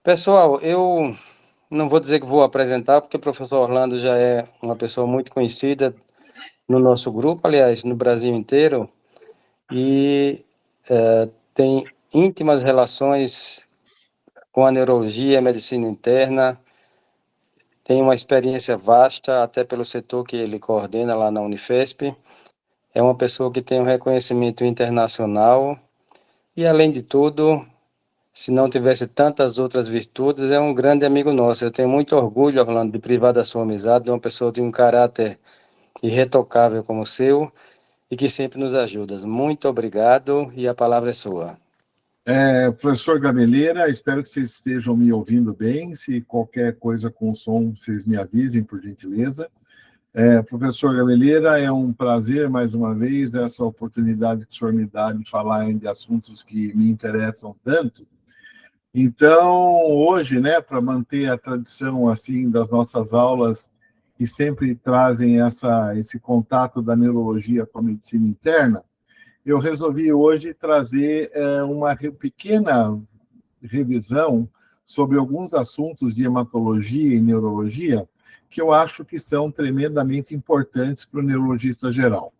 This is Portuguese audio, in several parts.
Pessoal, eu não vou dizer que vou apresentar, porque o professor Orlando já é uma pessoa muito conhecida no nosso grupo, aliás, no Brasil inteiro, e tem íntimas relações com a neurologia, a medicina interna, tem uma experiência vasta, até pelo setor que ele coordena lá na Unifesp. É uma pessoa que tem um reconhecimento internacional e, além de tudo, se não tivesse tantas outras virtudes, é um grande amigo nosso. Eu tenho muito orgulho, Orlando, de privar da sua amizade, de uma pessoa de um caráter irretocável como o seu e que sempre nos ajuda. Muito obrigado e a palavra é sua. Professor Gameleira, espero que vocês estejam me ouvindo bem. Se qualquer coisa com o som, vocês me avisem, por gentileza. Professor Gameleira, é um prazer, mais uma vez, essa oportunidade que o senhor me dá de falar de assuntos que me interessam tanto. Então, hoje, né, para manter a tradição assim das nossas aulas, que sempre trazem esse contato da neurologia com a medicina interna, eu resolvi hoje trazer uma pequena revisão sobre alguns assuntos de hematologia e neurologia que eu acho que são tremendamente importantes para o neurologista geral.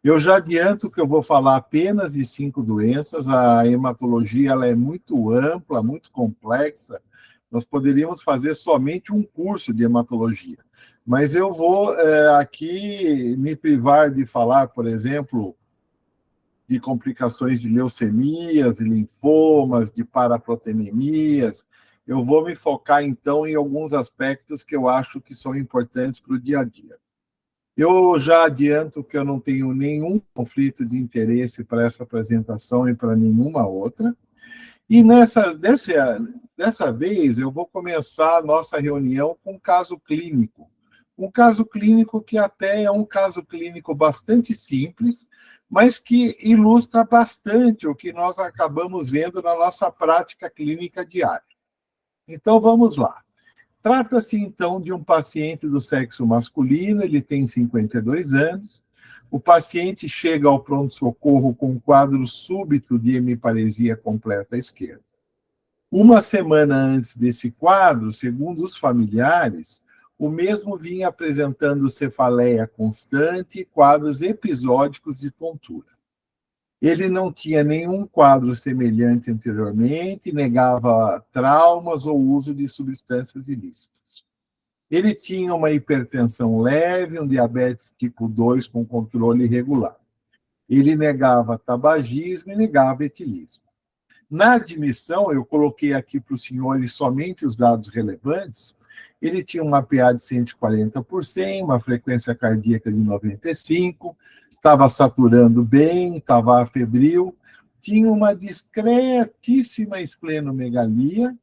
Eu já adianto que eu vou falar apenas de 5 doenças. A hematologia ela é muito ampla, muito complexa. Nós poderíamos fazer somente um curso de hematologia. Mas eu vou aqui me privar de falar, por exemplo, de complicações de leucemias, de linfomas, de paraproteinemias. Eu vou me focar, então, em alguns aspectos que eu acho que são importantes para o dia a dia. Eu já adianto que eu não tenho nenhum conflito de interesse para essa apresentação e para nenhuma outra. E dessa vez, eu vou começar a nossa reunião com um caso clínico. Um caso clínico que até é um caso clínico bastante simples, mas que ilustra bastante o que nós acabamos vendo na nossa prática clínica diária. Então, vamos lá. Trata-se, então, de um paciente do sexo masculino, ele tem 52 anos. O paciente chega ao pronto-socorro com um quadro súbito de hemiparesia completa à esquerda. Uma semana antes desse quadro, segundo os familiares, o mesmo vinha apresentando cefaleia constante e quadros episódicos de tontura. Ele não tinha nenhum quadro semelhante anteriormente, negava traumas ou uso de substâncias ilícitas. Ele tinha uma hipertensão leve, um diabetes tipo 2 com controle irregular. Ele negava tabagismo e negava etilismo. Na admissão, eu coloquei aqui para os senhores somente os dados relevantes. Ele tinha uma PA de 140 por 100, uma frequência cardíaca de 95, estava saturando bem, estava afebril, tinha uma discretíssima esplenomegalia,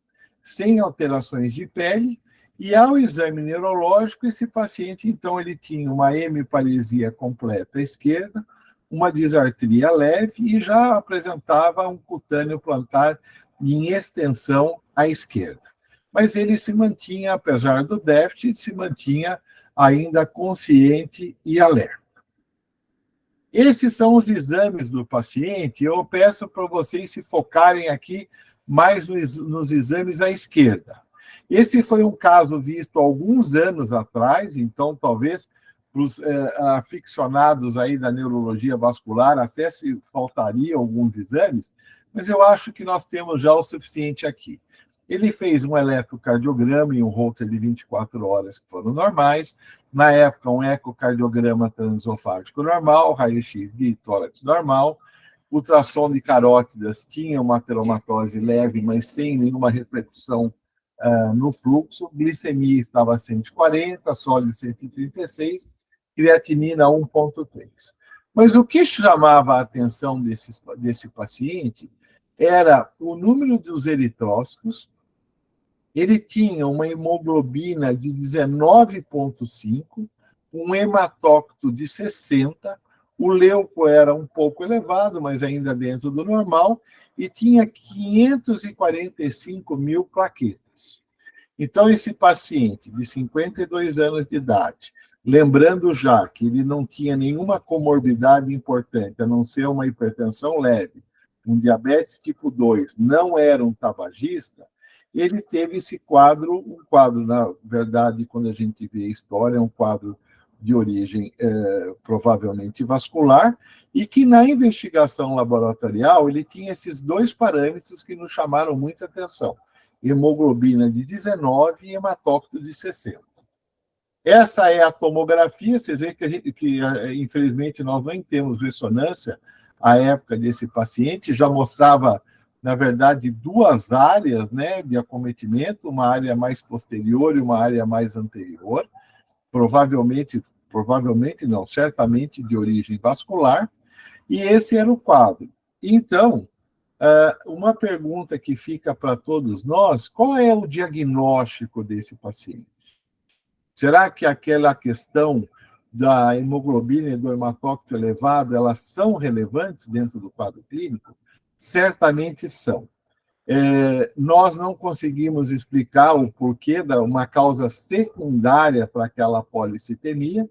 sem alterações de pele, e ao exame neurológico, esse paciente, então, ele tinha uma hemiparesia completa à esquerda, uma disartria leve e já apresentava um cutâneo plantar em extensão à esquerda. Mas ele se mantinha, apesar do déficit, se mantinha ainda consciente e alerta. Esses são os exames do paciente. Eu peço para vocês se focarem aqui mais nos exames à esquerda. Esse foi um caso visto há alguns anos atrás, então talvez para os aficionados aí da neurologia vascular até se faltaria alguns exames, mas eu acho que nós temos já o suficiente aqui. Ele fez um eletrocardiograma e um Holter de 24 horas que foram normais. Na época, um ecocardiograma transesofágico normal, raio-x de tórax normal. Ultrassom de carótidas tinha uma ateromatose leve, mas sem nenhuma repercussão no fluxo. Glicemia estava 140, sólido 136, creatinina 1,3. Mas o que chamava a atenção desse paciente era o número dos eritrócitos. Ele tinha uma hemoglobina de 19,5, um hematócrito de 60, o leuco era um pouco elevado, mas ainda dentro do normal, e tinha 545 mil plaquetas. Então, esse paciente de 52 anos de idade, lembrando já que ele não tinha nenhuma comorbidade importante, a não ser uma hipertensão leve, um diabetes tipo 2, não era um tabagista, ele teve esse quadro, um quadro, na verdade, quando a gente vê a história, é um quadro de origem provavelmente vascular, e que na investigação laboratorial ele tinha esses dois parâmetros que nos chamaram muita atenção: hemoglobina de 19 e hematócrito de 60. Essa é a tomografia, vocês veem que infelizmente nós não temos ressonância à época desse paciente, já mostrava, na verdade, duas áreas, né, de acometimento, uma área mais posterior e uma área mais anterior, provavelmente não, certamente de origem vascular, e esse era o quadro. Então, uma pergunta que fica para todos nós: qual é o diagnóstico desse paciente? Será que aquela questão da hemoglobina e do hematócrito elevado, elas são relevantes dentro do quadro clínico? Certamente são. Nós não conseguimos explicar o porquê uma causa secundária para aquela policitemia.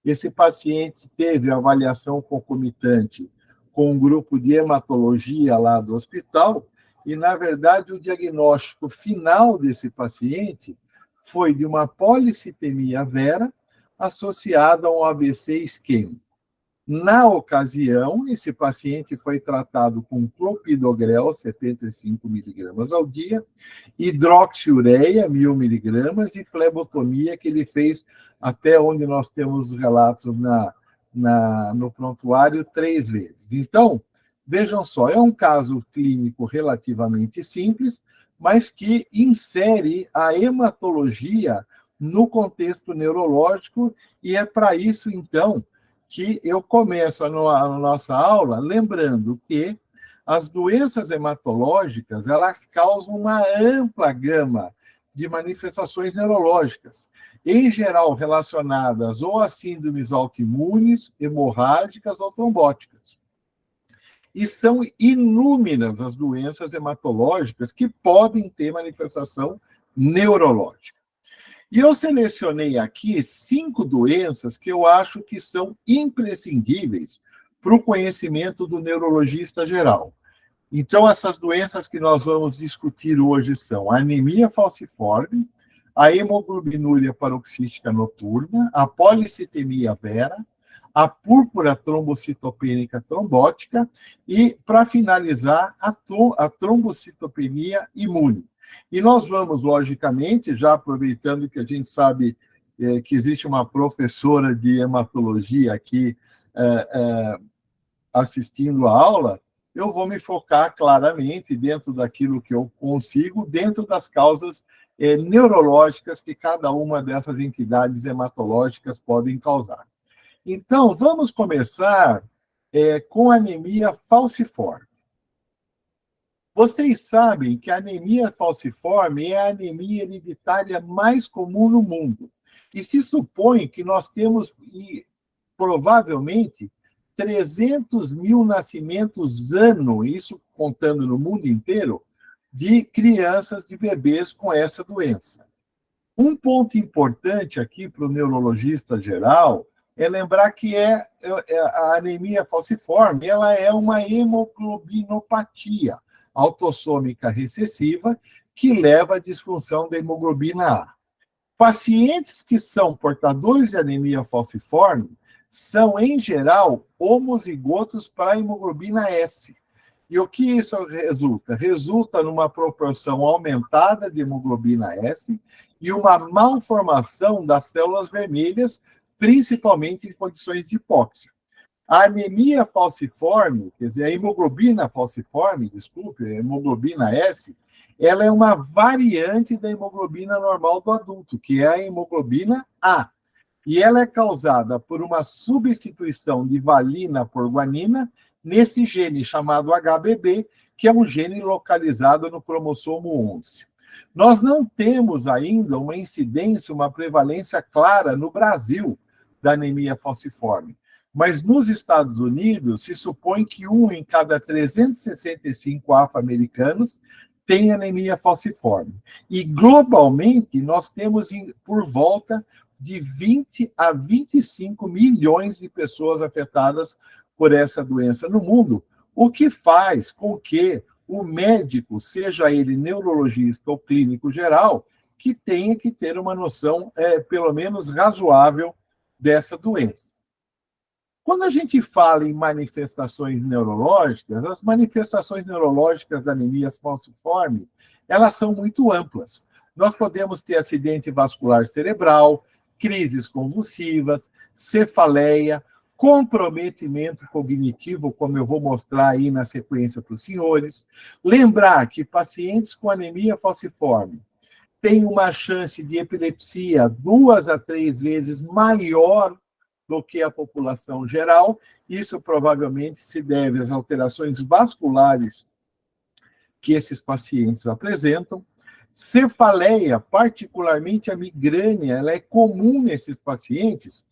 Esse paciente teve avaliação concomitante com um grupo de hematologia lá do hospital, e, na verdade, o diagnóstico final desse paciente foi de uma policitemia vera associada a um AVC isquêmico. Na ocasião, esse paciente foi tratado com clopidogrel, 75 miligramas ao dia, hidroxiureia, 1.000 miligramas, e flebotomia, que ele fez, até onde nós temos os relatos no prontuário, 3 vezes. Então, vejam só, é um caso clínico relativamente simples, mas que insere a hematologia no contexto neurológico, e é para isso, então, que eu começo a nossa aula lembrando que as doenças hematológicas, elas causam uma ampla gama de manifestações neurológicas, em geral relacionadas ou a síndromes autoimunes, hemorrágicas ou trombóticas. E são inúmeras as doenças hematológicas que podem ter manifestação neurológica. E eu selecionei aqui 5 doenças que eu acho que são imprescindíveis para o conhecimento do neurologista geral. Então, essas doenças que nós vamos discutir hoje são a anemia falciforme, a hemoglobinúria paroxística noturna, a policitemia vera, a púrpura trombocitopênica trombótica e, para finalizar, a trombocitopenia imune. E nós vamos, logicamente, já aproveitando que a gente sabe que existe uma professora de hematologia aqui assistindo a aula, eu vou me focar claramente dentro daquilo que eu consigo, dentro das causas neurológicas que cada uma dessas entidades hematológicas podem causar. Então, vamos começar com a anemia falciforme. Vocês sabem que a anemia falciforme é a anemia hereditária mais comum no mundo. E se supõe que nós temos, provavelmente, 300 mil nascimentos ano, isso contando no mundo inteiro, de crianças, de bebês com essa doença. Um ponto importante aqui para o neurologista geral é lembrar que a anemia falciforme, ela é uma hemoglobinopatia autossômica recessiva que leva à disfunção da hemoglobina A. Pacientes que são portadores de anemia falciforme são, em geral, homozigotos para a hemoglobina S. E o que isso resulta? Resulta numa proporção aumentada de hemoglobina S e uma malformação das células vermelhas, principalmente em condições de hipóxia. A anemia falciforme, quer dizer, a hemoglobina falciforme, desculpe, a hemoglobina S, ela é uma variante da hemoglobina normal do adulto, que é a hemoglobina A. E ela é causada por uma substituição de valina por guanina nesse gene chamado HBB, que é um gene localizado no cromossomo 11. Nós não temos ainda uma incidência, uma prevalência clara no Brasil da anemia falciforme. Mas nos Estados Unidos, se supõe que 1 em cada 365 afro-americanos tem anemia falciforme. E, globalmente, nós temos por volta de 20 a 25 milhões de pessoas afetadas por essa doença no mundo, o que faz com que o médico, seja ele neurologista ou clínico geral, que tenha que ter uma noção, pelo menos razoável, dessa doença. Quando a gente fala em manifestações neurológicas, as manifestações neurológicas da anemia falciforme, elas são muito amplas. Nós podemos ter acidente vascular cerebral, crises convulsivas, cefaleia, comprometimento cognitivo, como eu vou mostrar aí na sequência para os senhores. Lembrar que pacientes com anemia falciforme têm uma chance de epilepsia 2 a 3 vezes maior do que a população geral. Isso provavelmente se deve às alterações vasculares que esses pacientes apresentam. Cefaleia, particularmente a migrânia, ela é comum nesses pacientes.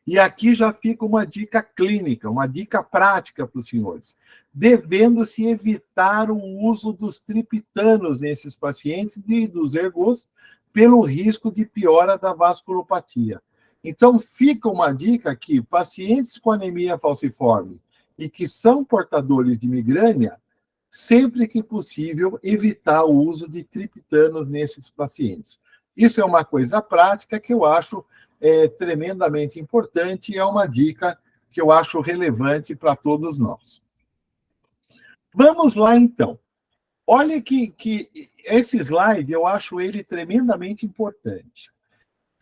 E aqui já fica uma dica clínica, uma dica prática para os senhores. Devendo-se evitar o uso dos triptanos nesses pacientes e dos ergos, pelo risco de piora da vasculopatia. Então, fica uma dica aqui: pacientes com anemia falciforme e que são portadores de migrânia, sempre que possível, evitar o uso de triptanos nesses pacientes. Isso é uma coisa prática que eu acho tremendamente importante e é uma dica que eu acho relevante para todos nós. Vamos lá, então. Olha que esse slide, eu acho ele tremendamente importante.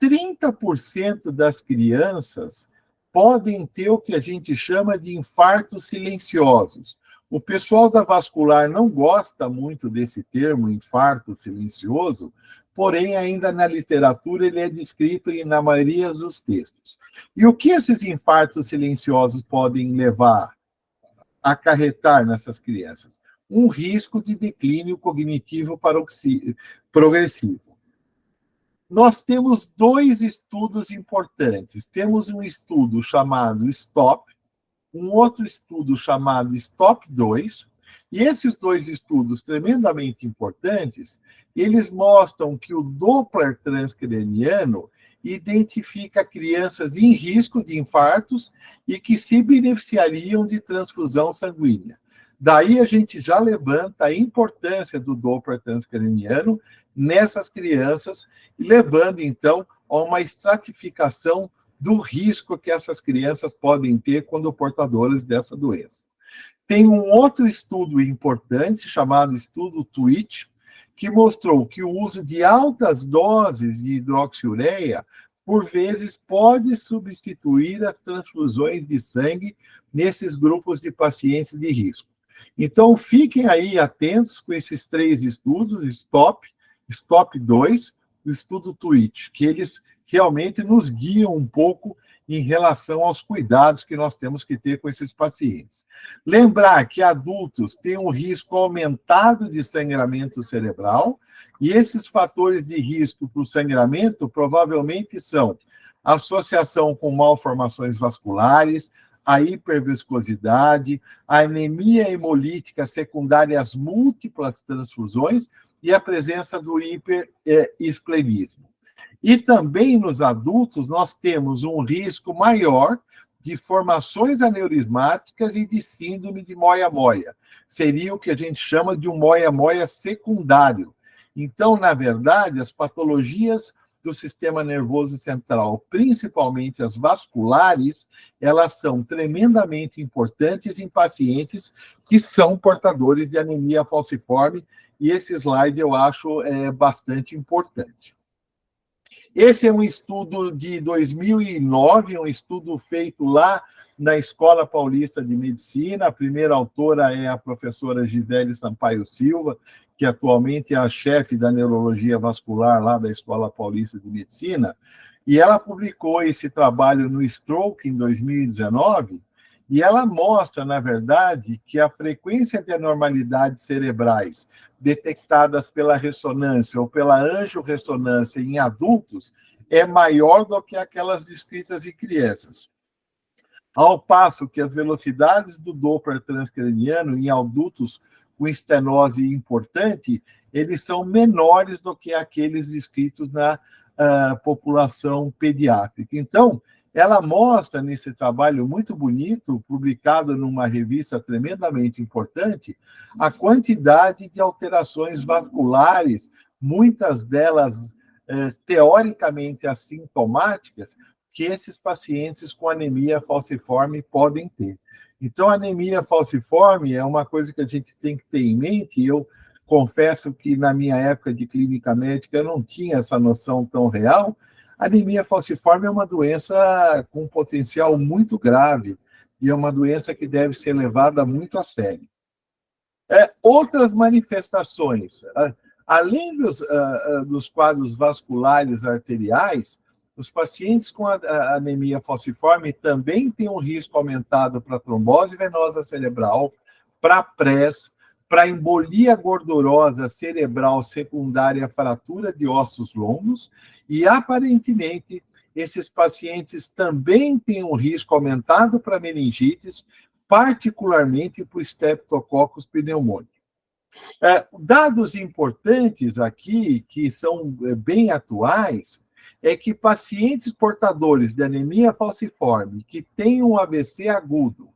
30% das crianças podem ter o que a gente chama de infartos silenciosos. O pessoal da vascular não gosta muito desse termo, infarto silencioso, porém, ainda na literatura, ele é descrito na maioria dos textos. E o que esses infartos silenciosos podem levar, acarretar nessas crianças? Um risco de declínio cognitivo progressivo. Nós temos 2 estudos importantes. Temos um estudo chamado STOP, um outro estudo chamado STOP-2, e esses 2 estudos tremendamente importantes, eles mostram que o Doppler transcraniano identifica crianças em risco de infartos e que se beneficiariam de transfusão sanguínea. Daí a gente já levanta a importância do Doppler transcraniano nessas crianças, levando, então, a uma estratificação do risco que essas crianças podem ter quando portadoras dessa doença. Tem um outro estudo importante, chamado estudo TWITCH, que mostrou que o uso de altas doses de hidroxiureia, por vezes, pode substituir as transfusões de sangue nesses grupos de pacientes de risco. Então, fiquem aí atentos com esses 3 estudos, STOP, STOP-2, o estudo TWITCH, que eles realmente nos guiam um pouco em relação aos cuidados que nós temos que ter com esses pacientes. Lembrar que adultos têm um risco aumentado de sangramento cerebral, e esses fatores de risco para o sangramento provavelmente são associação com malformações vasculares, a hiperviscosidade, a anemia hemolítica secundária às múltiplas transfusões e a presença do hiperesplenismo. E também nos adultos nós temos um risco maior de formações aneurismáticas e de síndrome de moia-moia. Seria o que a gente chama de um moia-moia secundário. Então, na verdade, as patologias do sistema nervoso central, principalmente as vasculares, elas são tremendamente importantes em pacientes que são portadores de anemia falciforme, e esse slide eu acho bastante importante. Esse é um estudo de 2009, um estudo feito lá na Escola Paulista de Medicina. A primeira autora é a professora Gisele Sampaio Silva, que atualmente é a chefe da neurologia vascular lá da Escola Paulista de Medicina, e ela publicou esse trabalho no Stroke em 2019, e ela mostra, na verdade, que a frequência de anormalidades cerebrais detectadas pela ressonância ou pela angiorressonância em adultos é maior do que aquelas descritas em crianças. Ao passo que as velocidades do Doppler transcraniano em adultos com estenose importante, eles são menores do que aqueles descritos na população pediátrica. Então, ela mostra, nesse trabalho muito bonito, publicado numa revista tremendamente importante, a quantidade de alterações vasculares, muitas delas teoricamente assintomáticas, que esses pacientes com anemia falciforme podem ter. Então, a anemia falciforme é uma coisa que a gente tem que ter em mente, e eu confesso que na minha época de clínica médica eu não tinha essa noção tão real. A anemia falciforme é uma doença com potencial muito grave e é uma doença que deve ser levada muito a sério. Outras manifestações, além dos quadros vasculares arteriais, os pacientes com a anemia falciforme também têm um risco aumentado para trombose venosa cerebral, para PRES, para embolia gordurosa cerebral secundária fratura de ossos longos, e aparentemente esses pacientes também têm um risco aumentado para meningites, particularmente para o Streptococcus pneumoniae. Dados importantes aqui, que são bem atuais, é que pacientes portadores de anemia falciforme, que têm um AVC agudo,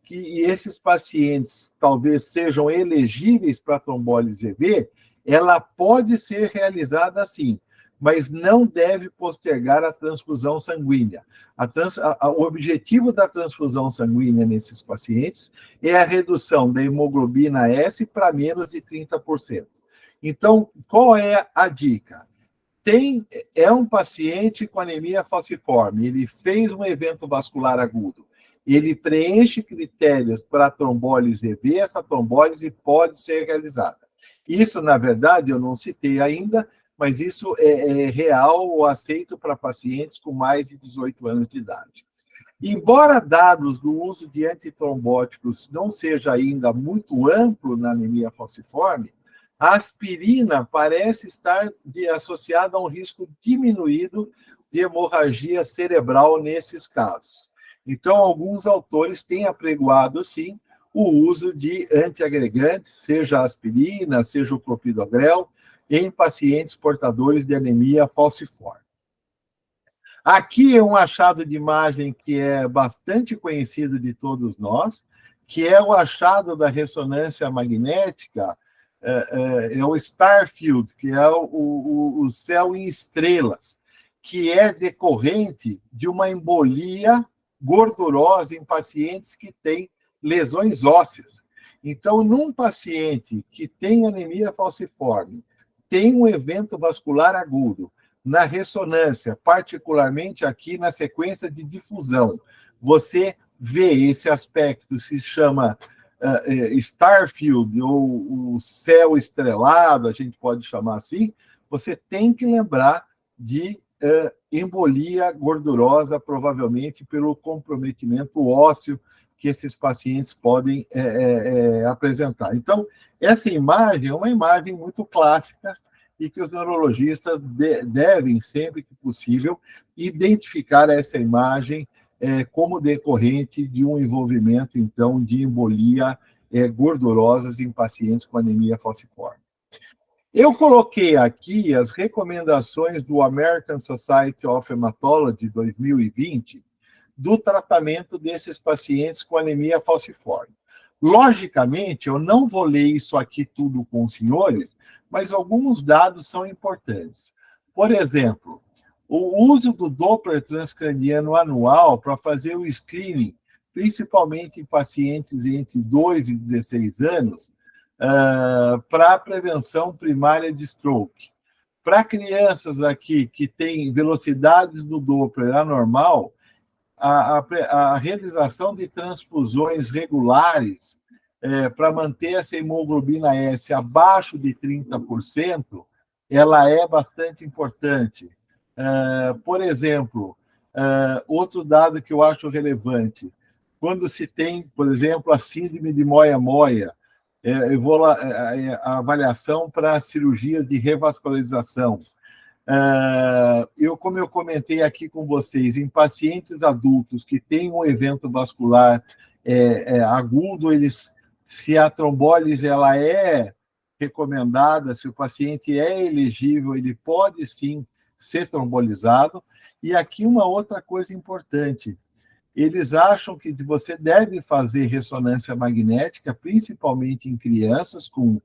que esses pacientes talvez sejam elegíveis para trombólise EV, ela pode ser realizada sim, mas não deve postergar a transfusão sanguínea. O objetivo da transfusão sanguínea nesses pacientes é a redução da hemoglobina S para menos de 30%. Então, qual é a dica? É um paciente com anemia falciforme, ele fez um evento vascular agudo, ele preenche critérios para trombólise EV, essa trombólise pode ser realizada. Isso, na verdade, eu não citei ainda, mas isso é real ou aceito para pacientes com mais de 18 anos de idade. Embora dados do uso de antitrombóticos não seja ainda muito amplo na anemia falciforme, a aspirina parece estar associada a um risco diminuído de hemorragia cerebral nesses casos. Então, alguns autores têm apregoado, sim, o uso de antiagregantes, seja a aspirina, seja o clopidogrel, em pacientes portadores de anemia falciforme. Aqui é um achado de imagem que é bastante conhecido de todos nós, que é o achado da ressonância magnética, é o Starfield, que é o céu em estrelas, que é decorrente de uma embolia gordurosa em pacientes que têm lesões ósseas. Então, num paciente que tem anemia falciforme, tem um evento vascular agudo, na ressonância, particularmente aqui na sequência de difusão, você vê esse aspecto que se chama Starfield, ou o céu estrelado, a gente pode chamar assim, você tem que lembrar de embolia gordurosa, provavelmente pelo comprometimento ósseo que esses pacientes podem apresentar. Então, essa imagem é uma imagem muito clássica e que os neurologistas devem, sempre que possível, identificar essa imagem como decorrente de um envolvimento, então, de embolia gordurosas em pacientes com anemia falciforme. Eu coloquei aqui as recomendações do American Society of Hematology 2020 do tratamento desses pacientes com anemia falciforme. Logicamente, eu não vou ler isso aqui tudo com os senhores, mas alguns dados são importantes. Por exemplo, o uso do Doppler transcraniano anual para fazer o screening, principalmente em pacientes entre 2 e 16 anos, para a prevenção primária de stroke. Para crianças aqui que têm velocidades do Doppler anormal, a realização de transfusões regulares para manter essa hemoglobina S abaixo de 30%, ela é bastante importante. Por exemplo, outro dado que eu acho relevante, quando se tem, por exemplo, a síndrome de Moya-Moya, a avaliação para a cirurgia de revascularização. Como eu comentei aqui com vocês, em pacientes adultos que têm um evento vascular agudo, se a trombólise ela é recomendada, se o paciente é elegível, ele pode sim ser trombolizado. E aqui uma outra coisa importante, eles acham que você deve fazer ressonância magnética, principalmente em crianças com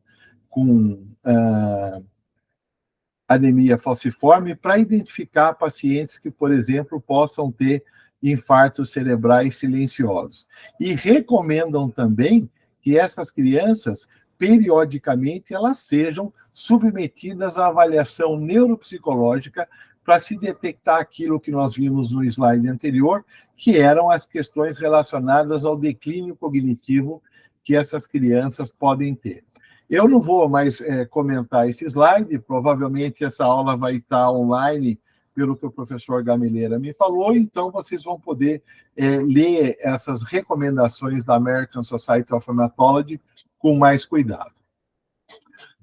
anemia falciforme, para identificar pacientes que, por exemplo, possam ter infartos cerebrais silenciosos. E recomendam também que essas crianças, periodicamente, elas sejam submetidas à avaliação neuropsicológica para se detectar aquilo que nós vimos no slide anterior, que eram as questões relacionadas ao declínio cognitivo que essas crianças podem ter. Eu não vou mais comentar esse slide, provavelmente essa aula vai estar online, pelo que o professor Gameleira me falou, então vocês vão poder ler essas recomendações da American Society of Hematology com mais cuidado.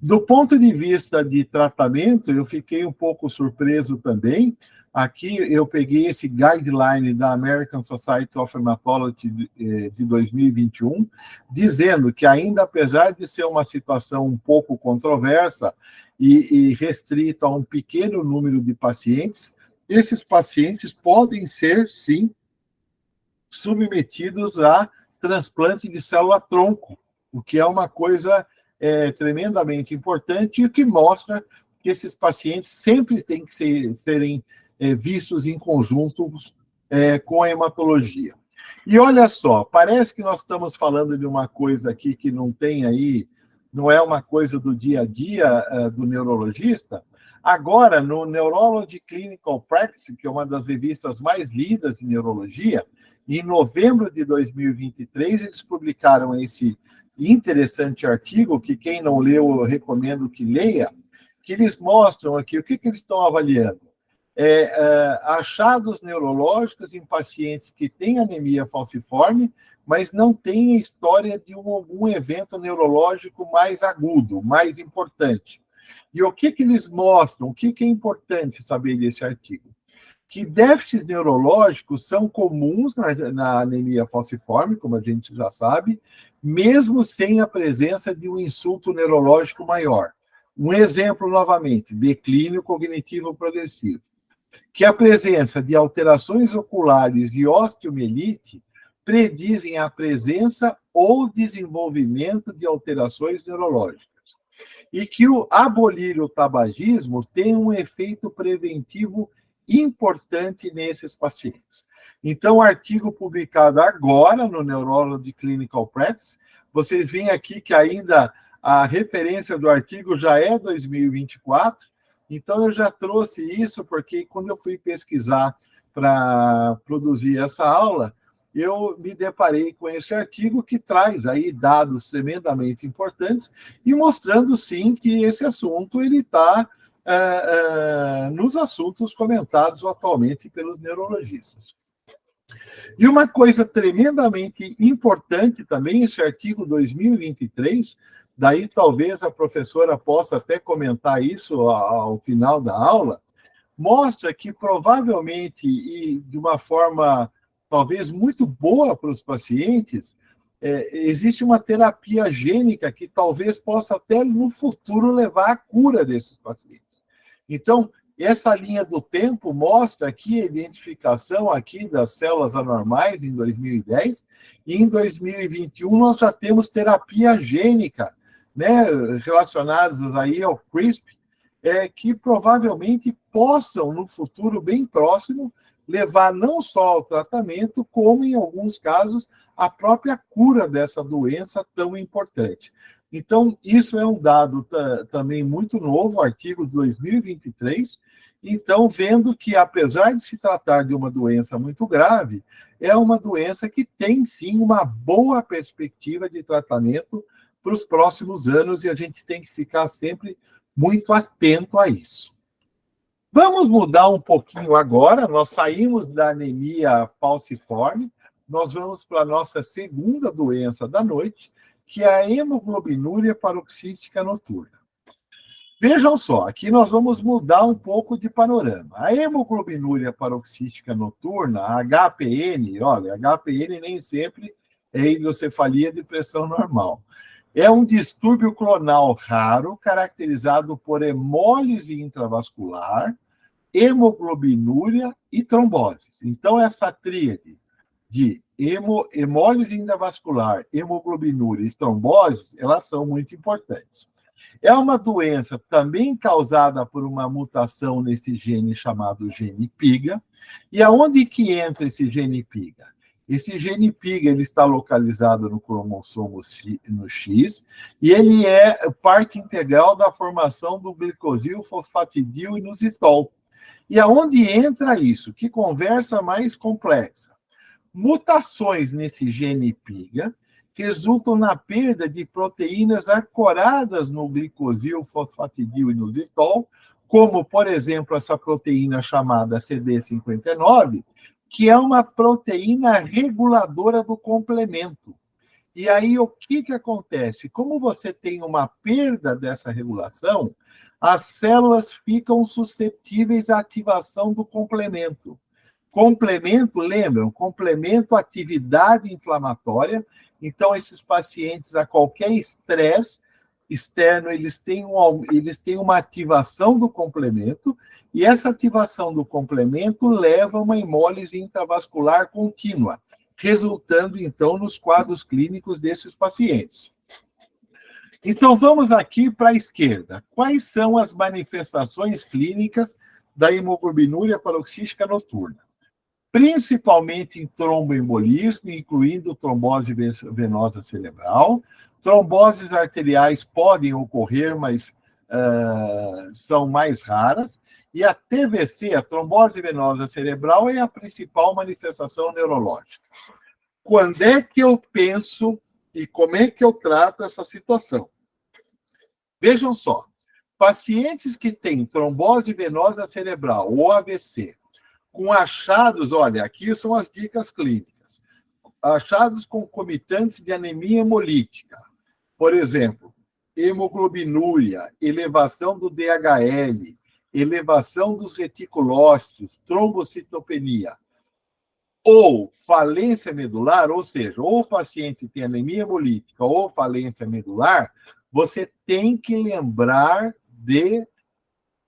Do ponto de vista de tratamento, eu fiquei um pouco surpreso também. Aqui eu peguei esse guideline da American Society of Hematology de 2021, dizendo que ainda apesar de ser uma situação um pouco controversa e restrita a um pequeno número de pacientes, esses pacientes podem ser, sim, submetidos a transplante de célula-tronco, o que é uma coisa tremendamente importante e que mostra que esses pacientes sempre têm que serem vistos em conjunto com a hematologia. E olha só, parece que nós estamos falando de uma coisa aqui que não tem aí, não é uma coisa do dia a dia do neurologista. Agora, no Neurology Clinical Practice, que é uma das revistas mais lidas de neurologia, em novembro de 2023, eles publicaram esse interessante artigo, que quem não leu, eu recomendo que leia, que eles mostram aqui o que eles estão avaliando. Achados neurológicos em pacientes que têm anemia falciforme, mas não têm história de algum evento neurológico mais agudo, mais importante. E o que eles mostram? O que é importante saber desse artigo? Que déficits neurológicos são comuns na anemia falciforme, como a gente já sabe, mesmo sem a presença de um insulto neurológico maior. Um exemplo, novamente, declínio cognitivo progressivo. Que a presença de alterações oculares e osteomielite predizem a presença ou desenvolvimento de alterações neurológicas. E que abolir o tabagismo tem um efeito preventivo importante nesses pacientes. Então, o artigo publicado agora no Neurology Clinical Practice, vocês veem aqui que ainda a referência do artigo já é 2024, então eu já trouxe isso porque quando eu fui pesquisar para produzir essa aula, eu me deparei com esse artigo que traz aí dados tremendamente importantes e mostrando, sim, que esse assunto ele está nos assuntos comentados atualmente pelos neurologistas. E uma coisa tremendamente importante também, esse artigo 2023, daí talvez a professora possa até comentar isso ao final da aula, mostra que provavelmente, e de uma forma talvez muito boa para os pacientes, existe uma terapia gênica que talvez possa até no futuro levar à cura desses pacientes. Então, essa linha do tempo mostra aqui a identificação aqui das células anormais em 2010, e em 2021 nós já temos terapia gênica, né, relacionadas aí ao CRISP, que provavelmente possam, no futuro bem próximo, levar não só ao tratamento, como, em alguns casos, à própria cura dessa doença tão importante. Então, isso é um dado também muito novo, artigo de 2023. Então, vendo que, apesar de se tratar de uma doença muito grave, é uma doença que tem, sim, uma boa perspectiva de tratamento para os próximos anos, e a gente tem que ficar sempre muito atento a isso. Vamos mudar um pouquinho agora, nós saímos da anemia falciforme, nós vamos para a nossa segunda doença da noite, que é a hemoglobinúria paroxística noturna. Vejam só, aqui nós vamos mudar um pouco de panorama. A hemoglobinúria paroxística noturna, a HPN, olha, HPN nem sempre é hidrocefalia de pressão normal. É um distúrbio clonal raro, caracterizado por hemólise intravascular hemoglobinúria e tromboses. Então, essa tríade de hemólise intravascular, hemoglobinúria e tromboses, elas são muito importantes. É uma doença também causada por uma mutação nesse gene chamado gene PIGA. E aonde que entra esse gene PIGA? Esse gene PIGA ele está localizado no cromossomo no X, e ele é parte integral da formação do glicosil fosfatidil inositol. E aonde entra isso? Que conversa mais complexa. Mutações nesse gene PIGA resultam na perda de proteínas ancoradas no glicosil fosfatidil inositol, como, por exemplo, essa proteína chamada CD59, que é uma proteína reguladora do complemento. E aí, o que acontece? Como você tem uma perda dessa regulação, as células ficam suscetíveis à ativação do complemento. Complemento, lembram? Complemento atividade inflamatória. Então, esses pacientes, a qualquer estresse externo, eles têm uma ativação do complemento, e essa ativação do complemento leva a uma hemólise intravascular contínua, resultando, então, nos quadros clínicos desses pacientes. Então, vamos aqui para a esquerda. Quais são as manifestações clínicas da hemoglobinúria paroxística noturna? Principalmente em tromboembolismo, incluindo trombose venosa cerebral. Tromboses arteriais podem ocorrer, mas são mais raras. E a TVC, a trombose venosa cerebral, é a principal manifestação neurológica. Quando é que eu penso e como é que eu trato essa situação? Vejam só, pacientes que têm trombose venosa cerebral ou AVC, com achados, olha, aqui são as dicas clínicas, achados concomitantes de anemia hemolítica, por exemplo, hemoglobinúria, elevação do DHL, elevação dos reticulócitos, trombocitopenia, ou falência medular, ou seja, ou o paciente tem anemia hemolítica ou falência medular, você tem que lembrar de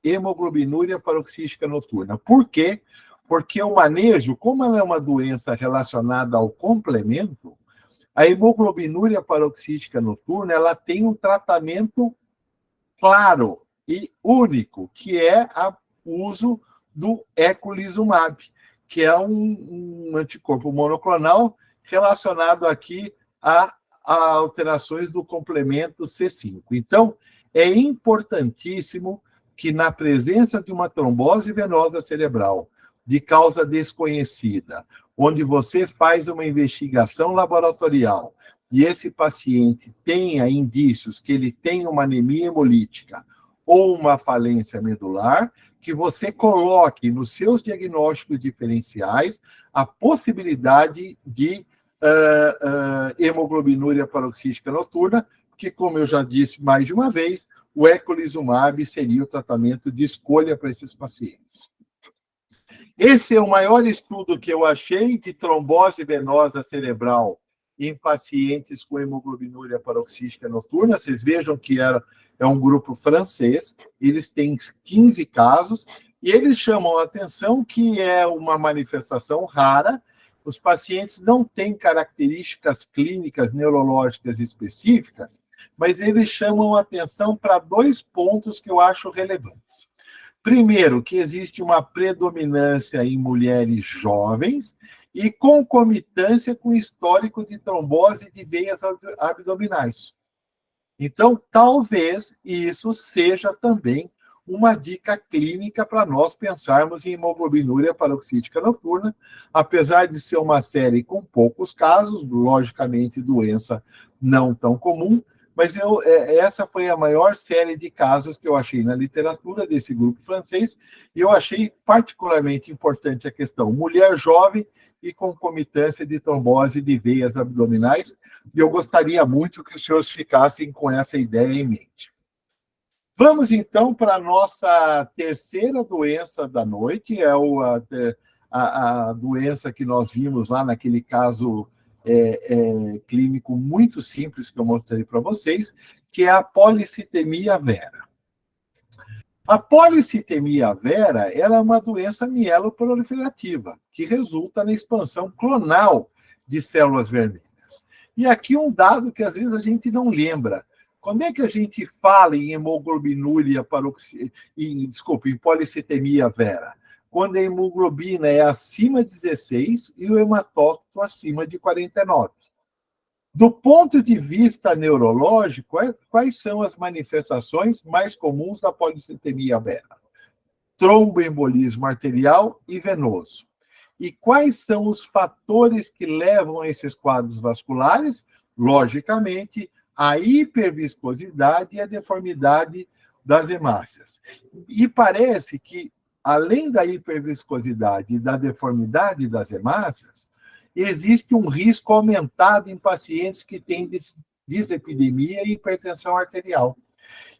hemoglobinúria paroxística noturna. Por quê? Porque o manejo, como ela é uma doença relacionada ao complemento, a hemoglobinúria paroxística noturna, ela tem um tratamento claro e único, que é o uso do eculizumab, que é um anticorpo monoclonal relacionado aqui a alterações do complemento C5. Então, é importantíssimo que na presença de uma trombose venosa cerebral de causa desconhecida, onde você faz uma investigação laboratorial e esse paciente tenha indícios que ele tem uma anemia hemolítica ou uma falência medular, que você coloque nos seus diagnósticos diferenciais a possibilidade de hemoglobinúria paroxística noturna, que, como eu já disse mais de uma vez, o eculizumab seria o tratamento de escolha para esses pacientes. Esse é o maior estudo que eu achei de trombose venosa cerebral em pacientes com hemoglobinúria paroxística noturna. Vocês vejam que é um grupo francês, eles têm 15 casos, e eles chamam a atenção que é uma manifestação rara, os pacientes não têm características clínicas neurológicas específicas, mas eles chamam a atenção para 2 pontos que eu acho relevantes. Primeiro, que existe uma predominância em mulheres jovens e concomitância com histórico de trombose de veias abdominais. Então, talvez isso seja também uma dica clínica para nós pensarmos em hemoglobinúria paroxística noturna, apesar de ser uma série com poucos casos, logicamente doença não tão comum, mas essa foi a maior série de casos que eu achei na literatura desse grupo francês, e eu achei particularmente importante a questão mulher jovem e concomitância de trombose de veias abdominais, e eu gostaria muito que os senhores ficassem com essa ideia em mente. Vamos, então, para a nossa terceira doença da noite, é a doença que nós vimos lá naquele caso clínico muito simples que eu mostrei para vocês, que é a policitemia vera. A policitemia vera ela é uma doença mieloproliferativa, que resulta na expansão clonal de células vermelhas. E aqui um dado que às vezes a gente não lembra. Quando é que a gente fala em hemoglobinúria em policitemia vera? Quando a hemoglobina é acima de 16 e o hematócrito acima de 49. Do ponto de vista neurológico, quais são as manifestações mais comuns da policitemia vera? Tromboembolismo arterial e venoso. E quais são os fatores que levam a esses quadros vasculares? Logicamente, a hiperviscosidade e a deformidade das hemácias. E parece que, além da hiperviscosidade e da deformidade das hemácias, existe um risco aumentado em pacientes que têm dislipidemia e hipertensão arterial.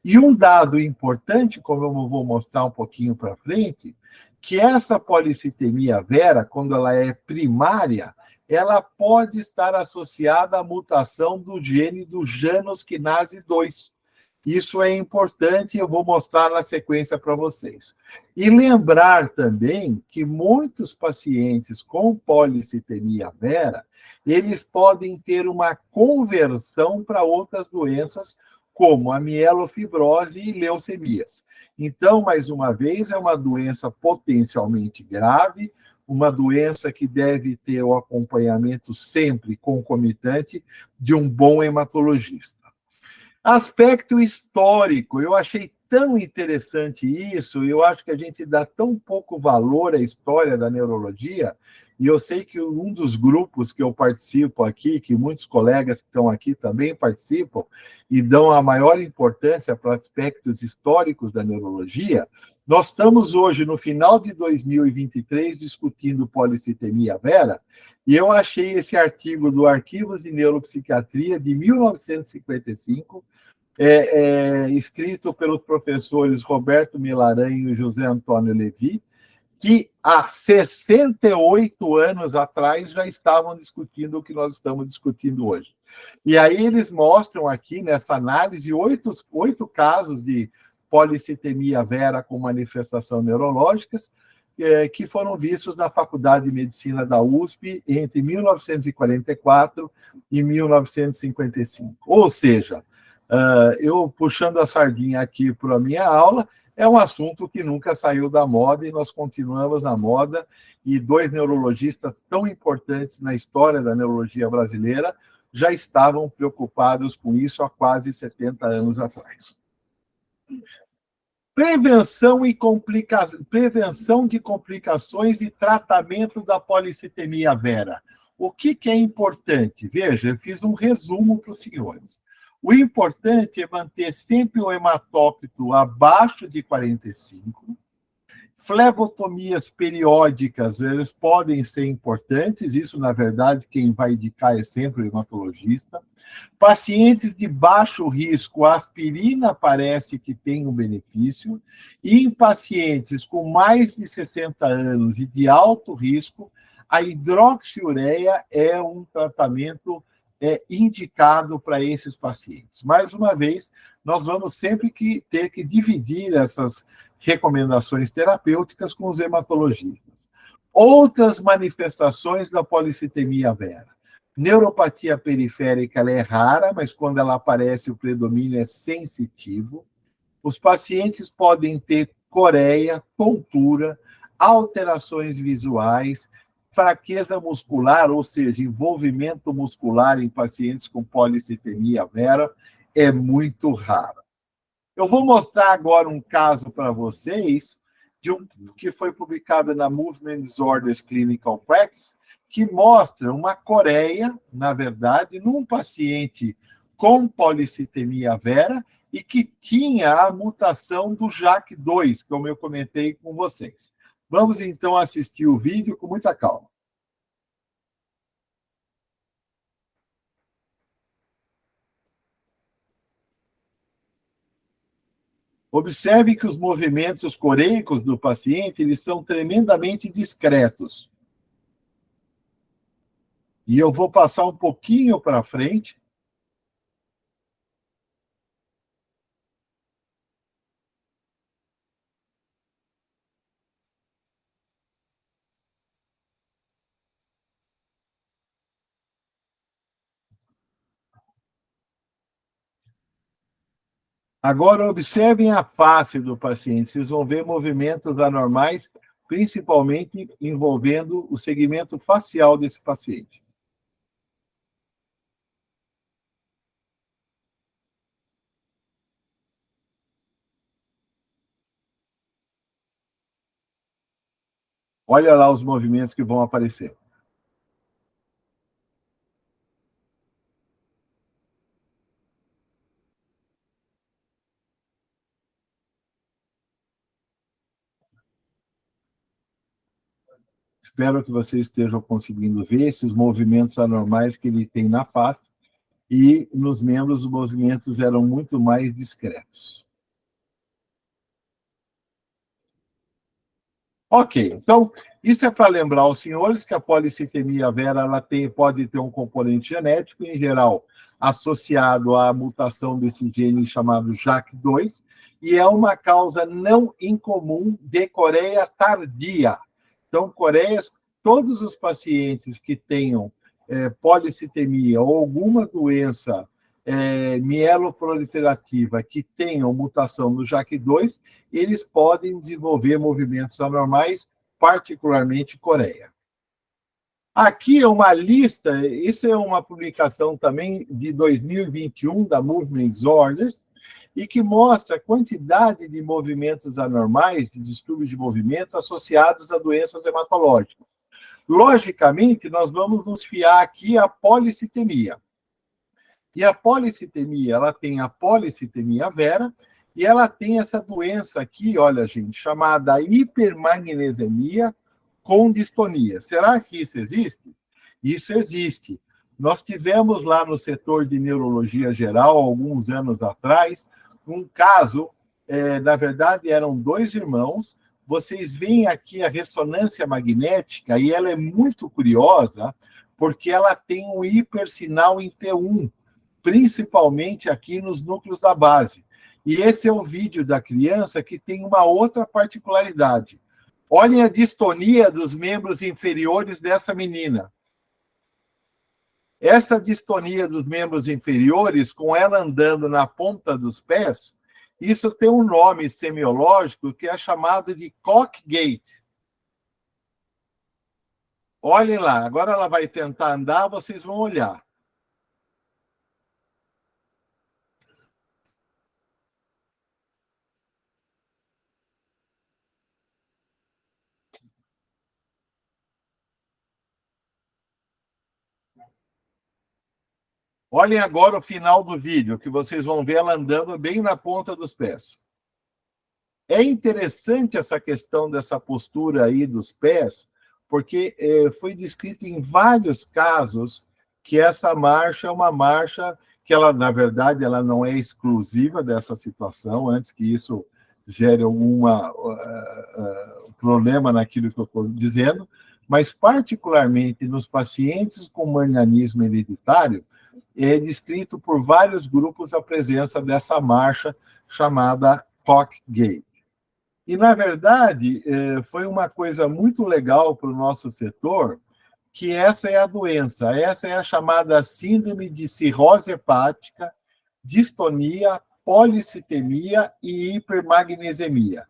E um dado importante, como eu vou mostrar um pouquinho para frente, que essa policitemia vera, quando ela é primária, ela pode estar associada à mutação do gene do Janus quinase 2. Isso é importante e eu vou mostrar na sequência para vocês. E lembrar também que muitos pacientes com policitemia vera, eles podem ter uma conversão para outras doenças, como a mielofibrose e leucemias. Então, mais uma vez, é uma doença potencialmente grave, uma doença que deve ter o acompanhamento sempre concomitante de um bom hematologista. Aspecto histórico, eu achei tão interessante isso, eu acho que a gente dá tão pouco valor à história da neurologia, e eu sei que um dos grupos que eu participo aqui, que muitos colegas que estão aqui também participam, e dão a maior importância para aspectos históricos da neurologia, nós estamos hoje, no final de 2023, discutindo policitemia vera, e eu achei esse artigo do Arquivos de Neuropsiquiatria, de 1955, escrito pelos professores Roberto Milaranho e José Antônio Levi, que há 68 anos atrás já estavam discutindo o que nós estamos discutindo hoje. E aí eles mostram aqui, nessa análise, oito casos de policitemia vera com manifestações neurológicas, que foram vistos na Faculdade de Medicina da USP entre 1944 e 1955. Ou seja, eu puxando a sardinha aqui para a minha aula, é um assunto que nunca saiu da moda e nós continuamos na moda, e dois neurologistas tão importantes na história da neurologia brasileira já estavam preocupados com isso há quase 70 anos atrás. Prevenção de complicações e tratamento da policitemia vera. O que é importante? Veja, eu fiz um resumo para os senhores. O importante é manter sempre o hematócrito abaixo de 45. Flebotomias periódicas, eles podem ser importantes, isso, na verdade, quem vai indicar é sempre o hematologista. Pacientes de baixo risco, a aspirina parece que tem um benefício, e em pacientes com mais de 60 anos e de alto risco, a hidroxiureia é um tratamento indicado para esses pacientes. Mais uma vez, nós vamos sempre ter que dividir essas recomendações terapêuticas com os hematologistas. Outras manifestações da policitemia vera. Neuropatia periférica ela é rara, mas quando ela aparece, o predomínio é sensitivo. Os pacientes podem ter coreia, tontura, alterações visuais, fraqueza muscular, ou seja, envolvimento muscular em pacientes com policitemia vera, é muito raro. Eu vou mostrar agora um caso para vocês, que foi publicado na Movement Disorders Clinical Practice, que mostra uma coreia, na verdade, num paciente com policitemia vera e que tinha a mutação do JAK2, como eu comentei com vocês. Vamos, então, assistir o vídeo com muita calma. Observe que os movimentos coreicos do paciente eles são tremendamente discretos. E eu vou passar um pouquinho para frente. Agora, observem a face do paciente. Vocês vão ver movimentos anormais, principalmente envolvendo o segmento facial desse paciente. Olha lá os movimentos que vão aparecer. Espero que vocês estejam conseguindo ver esses movimentos anormais que ele tem na face, e nos membros os movimentos eram muito mais discretos. Ok, então, isso é para lembrar aos senhores que a policitemia vera ela pode ter um componente genético, em geral, associado à mutação desse gene chamado JAK2, e é uma causa não incomum de coreia tardia. Então, coreias, todos os pacientes que tenham policitemia ou alguma doença mieloproliferativa que tenham mutação no JAK2, eles podem desenvolver movimentos anormais, particularmente Coreia. Aqui é uma lista, isso é uma publicação também de 2021 da Movement Disorders, e que mostra a quantidade de movimentos anormais, de distúrbios de movimento associados a doenças hematológicas. Logicamente, nós vamos nos fiar aqui à policitemia. E a policitemia, ela tem a policitemia vera, e ela tem essa doença aqui, olha, gente, chamada hipermagnesemia com distonia. Será que isso existe? Isso existe. Nós tivemos lá no setor de neurologia geral, alguns anos atrás, um caso, na verdade, eram dois irmãos. Vocês veem aqui a ressonância magnética, e ela é muito curiosa, porque ela tem um hipersinal em T1, principalmente aqui nos núcleos da base. E esse é o vídeo da criança que tem uma outra particularidade. Olhem a distonia dos membros inferiores dessa menina. Essa distonia dos membros inferiores, com ela andando na ponta dos pés, isso tem um nome semiológico que é chamado de cock gait. Olhem lá, agora ela vai tentar andar, vocês vão olhar. Olhem agora o final do vídeo, que vocês vão ver ela andando bem na ponta dos pés. É interessante essa questão dessa postura aí dos pés, porque foi descrito em vários casos que essa marcha é uma marcha que ela, na verdade, ela não é exclusiva dessa situação, antes que isso gere algum problema naquilo que eu estou dizendo, mas particularmente nos pacientes com manianismo hereditário, é descrito por vários grupos a presença dessa marcha chamada cock gait. E, na verdade, foi uma coisa muito legal para o nosso setor, que essa é a doença, essa é a chamada síndrome de cirrose hepática, distonia, policitemia e hipermagnesemia.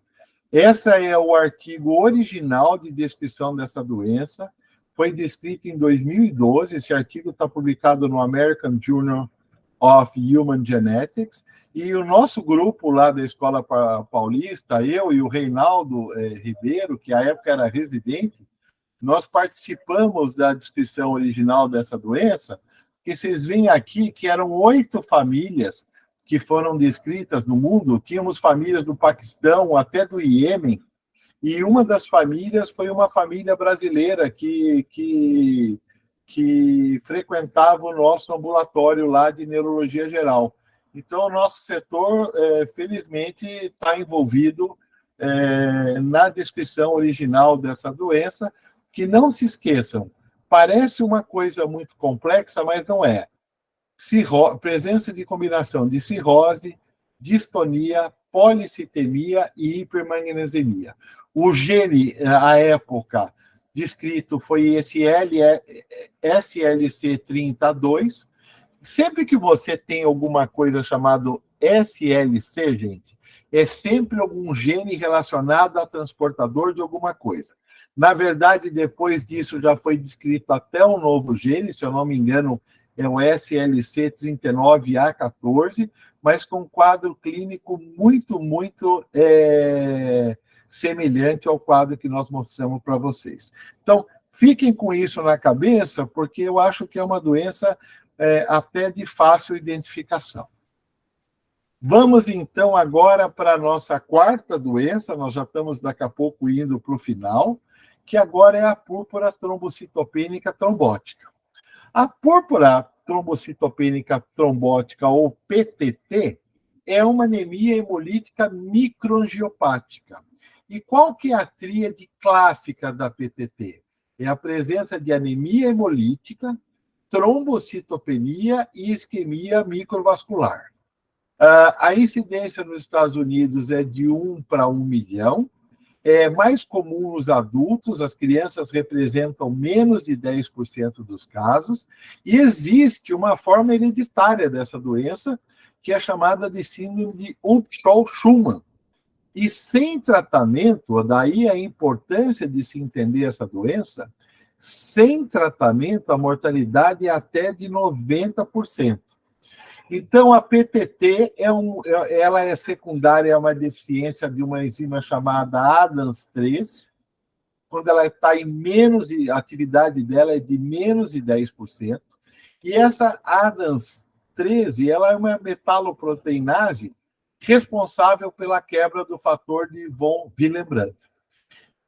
Esse é o artigo original de descrição dessa doença, foi descrito em 2012, esse artigo está publicado no American Journal of Human Genetics, e o nosso grupo lá da Escola Paulista, eu e o Reinaldo Ribeiro, que à época era residente, nós participamos da descrição original dessa doença, que vocês veem aqui que eram 8 famílias que foram descritas no mundo, tínhamos famílias do Paquistão até do Iêmen, e uma das famílias foi uma família brasileira que frequentava o nosso ambulatório lá de neurologia geral. Então, o nosso setor, felizmente, está envolvido na descrição original dessa doença, que não se esqueçam, parece uma coisa muito complexa, mas não é. Presença de combinação de cirrose, distonia, policitemia e hipermagnesemia. O gene, à época, descrito foi esse SLC32. Sempre que você tem alguma coisa chamada SLC, gente, é sempre algum gene relacionado a transportador de alguma coisa. Na verdade, depois disso, já foi descrito até um novo gene, se eu não me engano, é o SLC39A14, mas com um quadro clínico muito semelhante ao quadro que nós mostramos para vocês. Então, fiquem com isso na cabeça, porque eu acho que é uma doença até de fácil identificação. Vamos, então, agora para a nossa quarta doença, nós já estamos daqui a pouco indo para o final, que agora é a púrpura trombocitopênica trombótica. A púrpura trombocitopênica trombótica, ou PTT, é uma anemia hemolítica microangiopática. E qual que é a tríade clássica da PTT? É a presença de anemia hemolítica, trombocitopenia e isquemia microvascular. A incidência nos Estados Unidos é de 1 para 1 milhão. É mais comum nos adultos, as crianças representam menos de 10% dos casos, e existe uma forma hereditária dessa doença, que é chamada de síndrome de Upshaw-Schumann. E sem tratamento, daí a importância de se entender essa doença, sem tratamento, a mortalidade é até de 90%. Então, a PTT ela é secundária a uma deficiência de uma enzima chamada ADAMS3, quando ela está em a atividade dela é de menos de 10%, e essa ADAMS13, ela é uma metaloproteinase responsável pela quebra do fator de von Willebrand.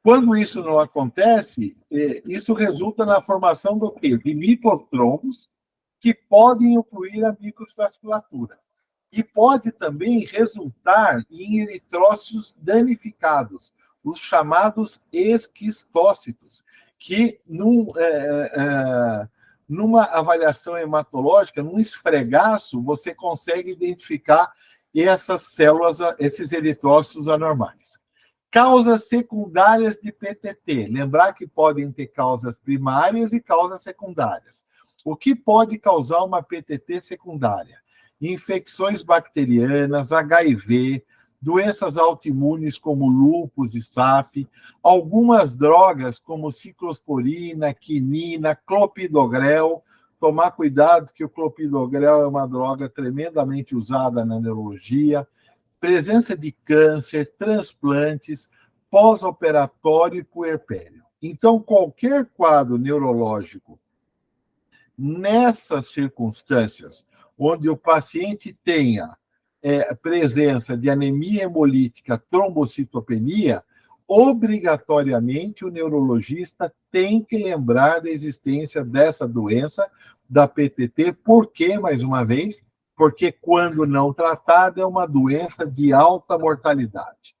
Quando isso não acontece, isso resulta na formação do quê? De microtrombos, que podem incluir a microvasculatura. E pode também resultar em eritrócitos danificados, os chamados esquistócitos, que numa avaliação hematológica, num esfregaço, você consegue identificar essas células, esses eritrócitos anormais. Causas secundárias de PTT. Lembrar que podem ter causas primárias e causas secundárias. O que pode causar uma PTT secundária? Infecções bacterianas, HIV, doenças autoimunes como lúpus e SAF, algumas drogas como ciclosporina, quinina, clopidogrel. Tomar cuidado que o clopidogrel é uma droga tremendamente usada na neurologia. Presença de câncer, transplantes, pós-operatório e puerpério. Então, qualquer quadro neurológico nessas circunstâncias, onde o paciente tenha presença de anemia hemolítica, trombocitopenia, obrigatoriamente o neurologista tem que lembrar da existência dessa doença, da PTT. Por quê, mais uma vez? Porque quando não tratada é uma doença de alta mortalidade.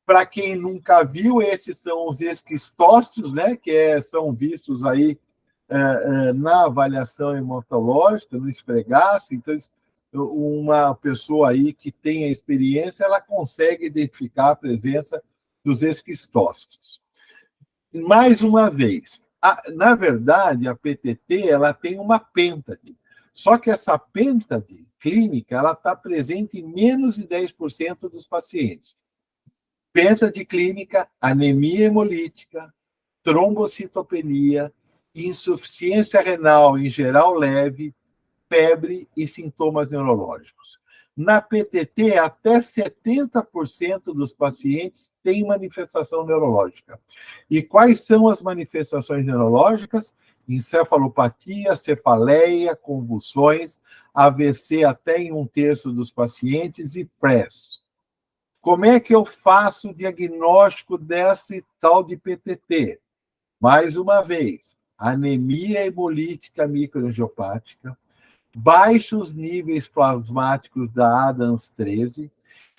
Para quem nunca viu, esses são os esquistócitos, né, que são vistos aí na avaliação hematológica, no esfregaço. Então, uma pessoa aí que tem a experiência, ela consegue identificar a presença dos esquistócitos. Mais uma vez, na verdade, a PTT ela tem uma pêntade, só que essa pêntade clínica ela está presente em menos de 10% dos pacientes. Pêntade clínica, anemia hemolítica, trombocitopenia, insuficiência renal em geral leve, febre e sintomas neurológicos. Na PTT, até 70% dos pacientes têm manifestação neurológica. E quais são as manifestações neurológicas? Encefalopatia, cefaleia, convulsões, AVC até em 1/3 dos pacientes e PRES. Como é que eu faço o diagnóstico desse tal de PTT? Mais uma vez, anemia hemolítica microangiopática, baixos níveis plasmáticos da ADAMS13,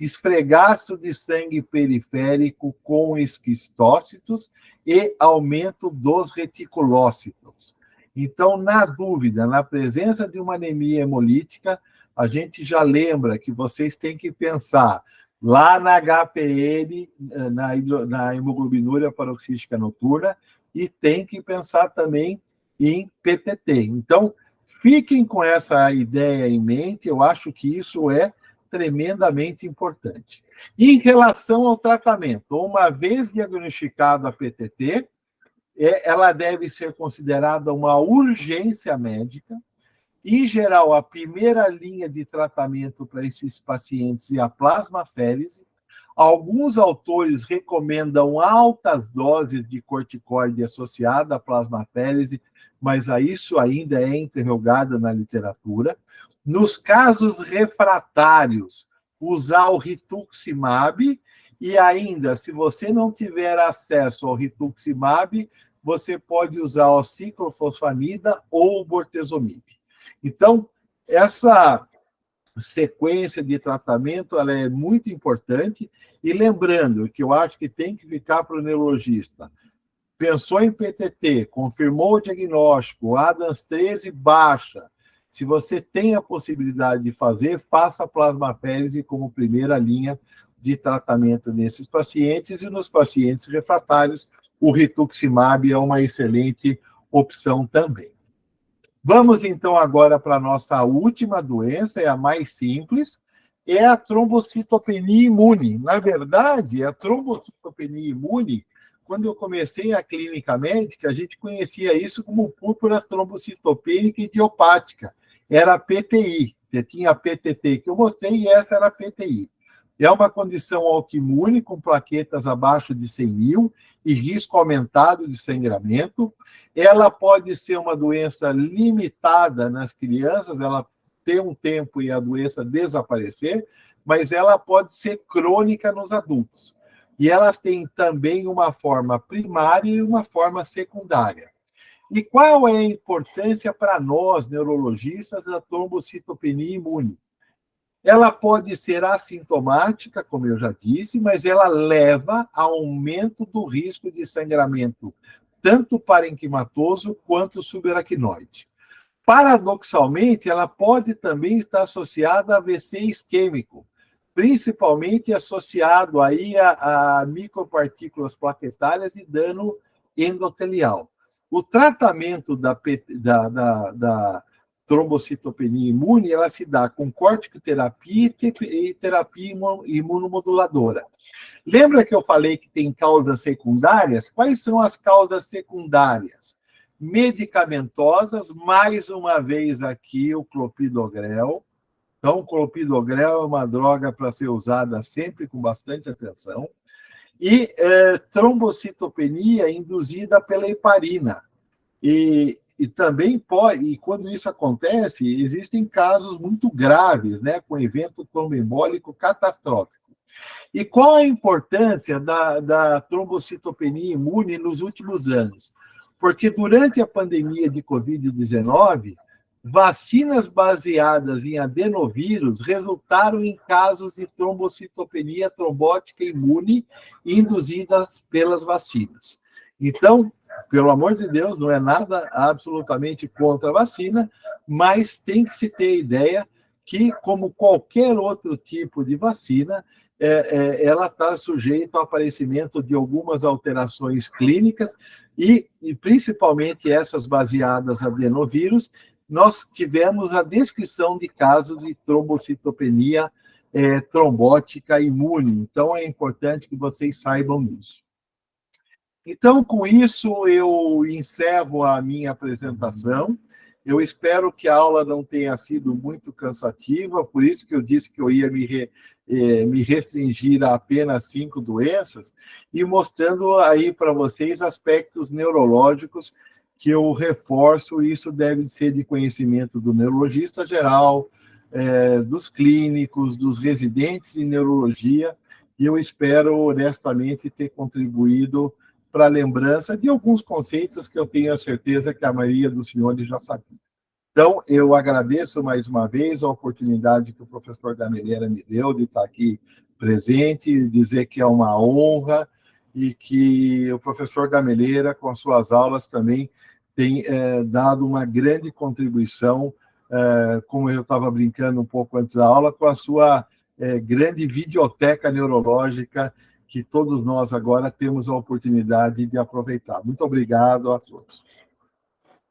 esfregaço de sangue periférico com esquistócitos e aumento dos reticulócitos. Então, na dúvida, na presença de uma anemia hemolítica, a gente já lembra que vocês têm que pensar lá na HPN, na hemoglobinúria paroxística noturna, e tem que pensar também em PTT. Então, fiquem com essa ideia em mente, eu acho que isso é tremendamente importante. Em relação ao tratamento, uma vez diagnosticada a PTT, ela deve ser considerada uma urgência médica. Em geral, a primeira linha de tratamento para esses pacientes é a plasmaférese. Alguns autores recomendam altas doses de corticoide associada à plasmaférese, mas isso ainda é interrogado na literatura. Nos casos refratários, usar o rituximab, e ainda, se você não tiver acesso ao rituximab, você pode usar a ciclofosfamida ou o bortezomib. Então, essa sequência de tratamento ela é muito importante, e lembrando que eu acho que tem que ficar para o neurologista. Pensou em PTT, confirmou o diagnóstico, ADAMS 13 baixa. Se você tem a possibilidade de fazer, faça a plasmaférese como primeira linha de tratamento nesses pacientes, e nos pacientes refratários, o rituximab é uma excelente opção também. Vamos, então, agora para a nossa última doença, é a mais simples, é a trombocitopenia imune. Na verdade, a trombocitopenia imune, quando eu comecei a clínica médica, a gente conhecia isso como púrpura trombocitopênica idiopática. Era a PTI. Tinha a PTT que eu mostrei e essa era a PTI. É uma condição autoimune com plaquetas abaixo de 100.000 e risco aumentado de sangramento. Ela pode ser uma doença limitada nas crianças, ela tem um tempo e a doença desaparecer, mas ela pode ser crônica nos adultos. E ela tem também uma forma primária e uma forma secundária. E qual é a importância para nós, neurologistas, da trombocitopenia imune? Ela pode ser assintomática, como eu já disse, mas ela leva a aumento do risco de sangramento, tanto parenquimatoso quanto subaracnoide. Paradoxalmente, ela pode também estar associada a AVC isquêmico, principalmente associado aí a micropartículas plaquetárias e dano endotelial. O tratamento da trombocitopenia imune, ela se dá com corticoterapia e terapia imunomoduladora. Lembra que eu falei que tem causas secundárias? Quais são as causas secundárias? Medicamentosas, mais uma vez aqui o clopidogrel. Então, o clopidogrel é uma droga para ser usada sempre com bastante atenção. E trombocitopenia induzida pela heparina. E também pode, e quando isso acontece, existem casos muito graves, né, com evento tromboembólico catastrófico. E qual a importância da trombocitopenia imune nos últimos anos? Porque durante a pandemia de Covid-19, vacinas baseadas em adenovírus resultaram em casos de trombocitopenia trombótica imune induzidas pelas vacinas. Então, pelo amor de Deus, não é nada absolutamente contra a vacina, mas tem que se ter ideia que, como qualquer outro tipo de vacina, ela está sujeita ao aparecimento de algumas alterações clínicas e principalmente essas baseadas em adenovírus. Nós tivemos a descrição de casos de trombocitopenia trombótica imune. Então, é importante que vocês saibam disso. Então, com isso, eu encerro a minha apresentação. Eu espero que a aula não tenha sido muito cansativa, por isso que eu disse que eu ia me restringir a apenas 5 doenças, e mostrando aí para vocês aspectos neurológicos que eu reforço, isso deve ser de conhecimento do neurologista geral, dos clínicos, dos residentes em neurologia, e eu espero, honestamente, ter contribuído para a lembrança de alguns conceitos que eu tenho a certeza que a maioria dos senhores já sabia. Então, eu agradeço mais uma vez a oportunidade que o professor Gameleira me deu de estar aqui presente, dizer que é uma honra e que o professor Gameleira, com as suas aulas, também tem dado uma grande contribuição, como eu estava brincando um pouco antes da aula, com a sua grande videoteca neurológica, que todos nós agora temos a oportunidade de aproveitar. Muito obrigado a todos.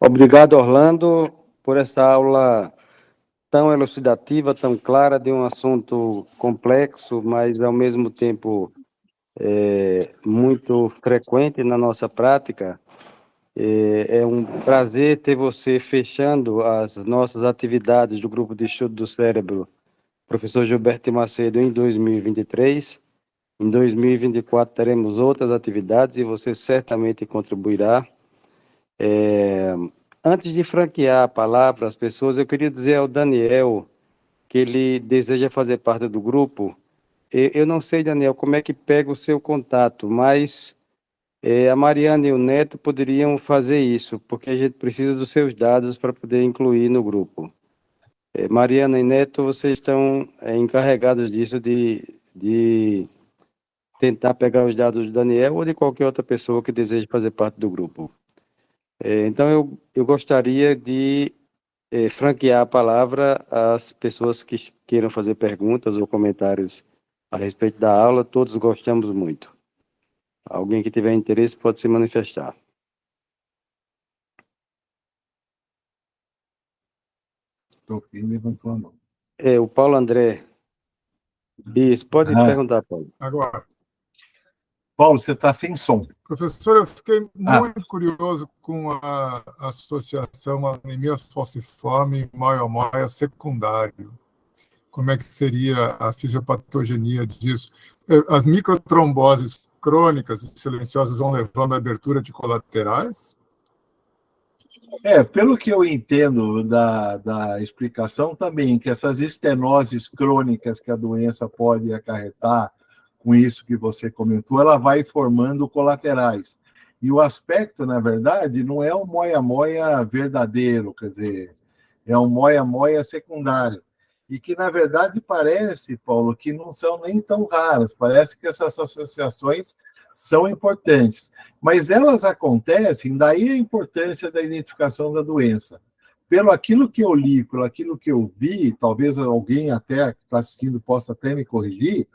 Obrigado, Orlando, por essa aula tão elucidativa, tão clara, de um assunto complexo, mas ao mesmo tempo muito frequente na nossa prática. É um prazer ter você fechando as nossas atividades do Grupo de Estudo do Cérebro, professor Gilberto Macedo, em 2023. Em 2024 teremos outras atividades e você certamente contribuirá. Antes de franquear a palavra às pessoas, eu queria dizer ao Daniel que ele deseja fazer parte do grupo. Eu não sei, Daniel, como é que pega o seu contato, mas a Mariana e o Neto poderiam fazer isso, porque a gente precisa dos seus dados para poder incluir no grupo. Mariana e Neto, vocês estão encarregados disso, de tentar pegar os dados do Daniel ou de qualquer outra pessoa que deseje fazer parte do grupo. Então, eu gostaria de franquear a palavra às pessoas que queiram fazer perguntas ou comentários a respeito da aula. Todos gostamos muito. Alguém que tiver interesse pode se manifestar. Toquinho levantou a mão. O Paulo André. Isso, pode perguntar, Paulo. Agora. Paulo, você está sem som. Professor, eu fiquei muito curioso com a associação anemia falciforme e moia secundário. Como é que seria a fisiopatogenia disso? As microtromboses crônicas e silenciosas vão levando à abertura de colaterais? Pelo que eu entendo da explicação também, que essas estenoses crônicas que a doença pode acarretar, com isso que você comentou, ela vai formando colaterais. E o aspecto, na verdade, não é um moia-moia verdadeiro, quer dizer, é um moia-moia secundário. E que, na verdade, parece, Paulo, que não são nem tão raras, parece que essas associações são importantes, mas elas acontecem, daí a importância da identificação da doença. Pelo aquilo que eu li, pelo aquilo que eu vi, talvez alguém até que está assistindo possa até me corrigir,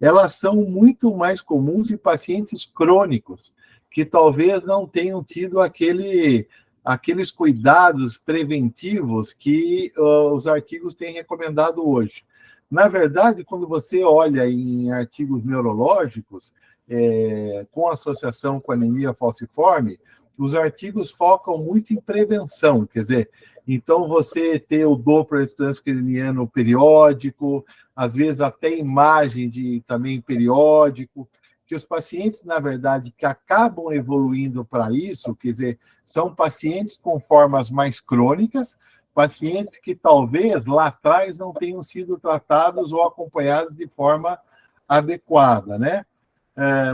elas são muito mais comuns em pacientes crônicos, que talvez não tenham tido aqueles cuidados preventivos que os artigos têm recomendado hoje. Na verdade, quando você olha em artigos neurológicos, com associação com anemia falciforme, os artigos focam muito em prevenção, quer dizer, então você ter o Doppler transcraniano periódico, às vezes até imagem também periódico, que os pacientes, na verdade, que acabam evoluindo para isso, quer dizer, são pacientes com formas mais crônicas, pacientes que talvez lá atrás não tenham sido tratados ou acompanhados de forma adequada, né?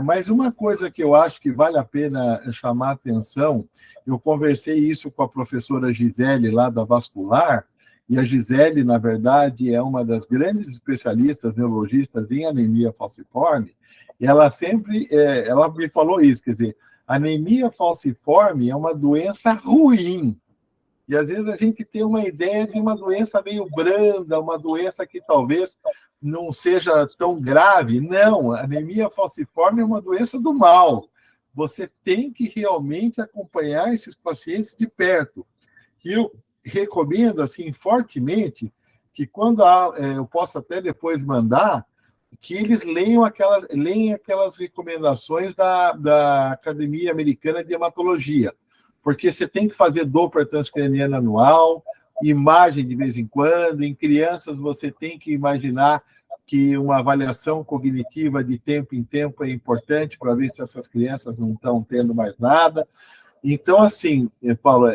Mas uma coisa que eu acho que vale a pena chamar a atenção, eu conversei isso com a professora Gisele, lá da Vascular, e a Gisele, na verdade, é uma das grandes especialistas neurologistas em anemia falciforme, e ela sempre ela me falou isso, quer dizer, anemia falciforme é uma doença ruim, e às vezes a gente tem uma ideia de uma doença meio branda, uma doença que talvez não seja tão grave. Não, a anemia falciforme é uma doença do mal. Você tem que realmente acompanhar esses pacientes de perto. E eu recomendo, assim, fortemente, que quando eu posso até depois mandar, que eles leiam aquelas recomendações da Academia Americana de Hematologia, porque você tem que fazer Doppler transcraniano anual, imagem de vez em quando. Em crianças, você tem que imaginar que uma avaliação cognitiva de tempo em tempo é importante para ver se essas crianças não estão tendo mais nada. Então, assim, Paulo,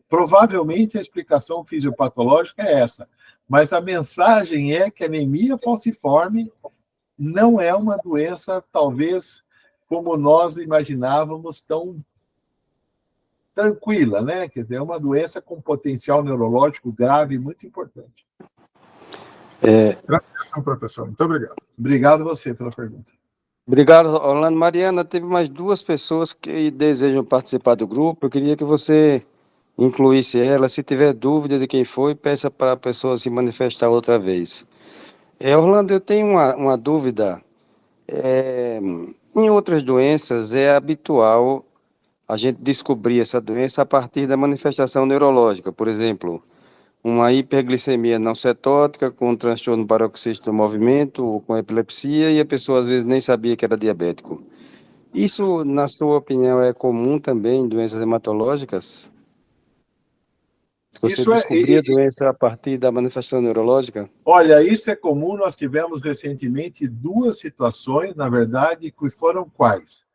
provavelmente a explicação fisiopatológica é essa, mas a mensagem é que a anemia falciforme não é uma doença, talvez, como nós imaginávamos, tão tranquila, né? Quer dizer, é uma doença com potencial neurológico grave e muito importante. Graças, professor. Muito obrigado. Obrigado você pela pergunta. Obrigado, Orlando. Mariana, teve mais duas pessoas que desejam participar do grupo. Eu queria que você incluísse elas. Se tiver dúvida de quem foi, peça para a pessoa se manifestar outra vez. Orlando, eu tenho uma dúvida. Em outras doenças, é habitual a gente descobrir essa doença a partir da manifestação neurológica. Por exemplo, uma hiperglicemia não cetótica, com transtorno paroxístico do movimento, ou com epilepsia, e a pessoa às vezes nem sabia que era diabético. Isso, na sua opinião, é comum também em doenças hematológicas? Você Isso é, descobrir a doença a partir da manifestação neurológica? olha, isso é comum. Nós tivemos recentemente 2 situações, na verdade, que foram quais?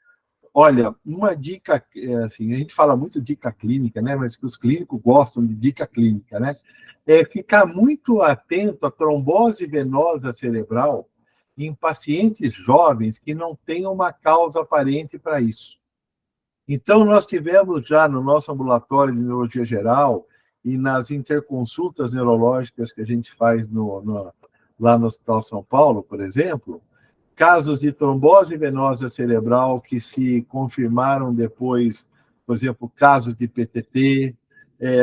Olha, uma dica, assim, a gente fala muito dica clínica, né? Mas que os clínicos gostam de dica clínica, né? É ficar muito atento à trombose venosa cerebral em pacientes jovens que não têm uma causa aparente para isso. Então, nós tivemos já no nosso ambulatório de neurologia geral e nas interconsultas neurológicas que a gente faz lá no Hospital São Paulo, por exemplo, casos de trombose venosa cerebral que se confirmaram depois, por exemplo, casos de PTT,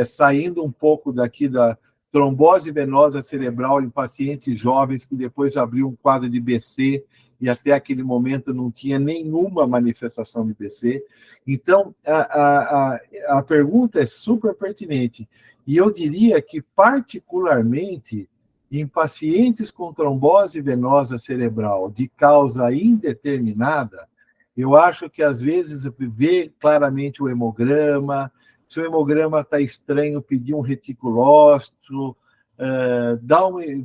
saindo um pouco daqui da trombose venosa cerebral em pacientes jovens que depois abriu um quadro de BC e até aquele momento não tinha nenhuma manifestação de BC. Então, a pergunta é super pertinente. E eu diria que, particularmente, em pacientes com trombose venosa cerebral de causa indeterminada, eu acho que, às vezes, vê claramente o hemograma, se o hemograma está estranho, pedir um reticulócito,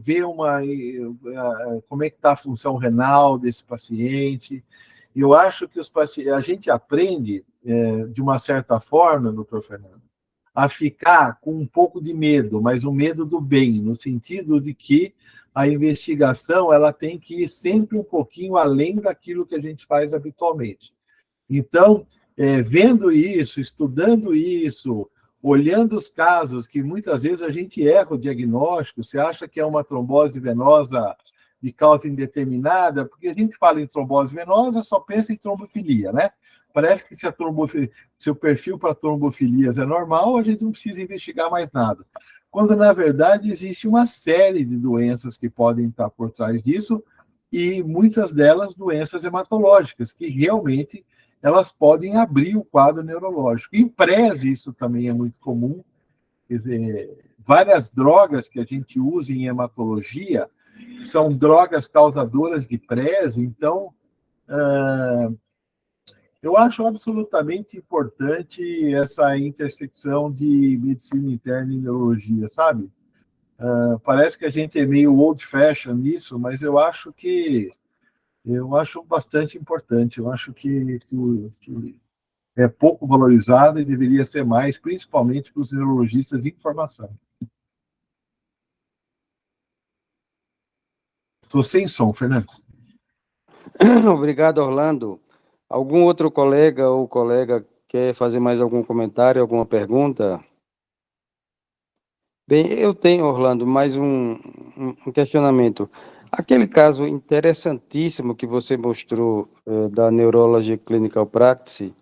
ver como é que está a função renal desse paciente. Eu acho que a gente aprende, de uma certa forma, doutor Fernando, a ficar com um pouco de medo, mas o medo do bem, no sentido de que a investigação ela tem que ir sempre um pouquinho além daquilo que a gente faz habitualmente. Então, vendo isso, estudando isso, olhando os casos que muitas vezes a gente erra o diagnóstico, você acha que é uma trombose venosa de causa indeterminada, porque a gente fala em trombose venosa, só pensa em trombofilia, né? Parece que se o perfil para trombofilias é normal, a gente não precisa investigar mais nada. Quando, na verdade, existe uma série de doenças que podem estar por trás disso, e muitas delas doenças hematológicas, que realmente elas podem abrir o quadro neurológico. Em prese, isso também é muito comum. Quer dizer, várias drogas que a gente usa em hematologia são drogas causadoras de prese, então eu acho absolutamente importante essa intersecção de medicina interna e neurologia, sabe? Parece que a gente é meio old-fashioned nisso, mas eu acho bastante importante. Eu acho que é pouco valorizado e deveria ser mais, principalmente para os neurologistas de informação. Estou sem som, Fernando. Obrigado, Orlando. Algum outro colega ou colega quer fazer mais algum comentário, alguma pergunta? Bem, eu tenho, Orlando, mais um questionamento. Aquele caso interessantíssimo que você mostrou da Neurology Clinical Practice,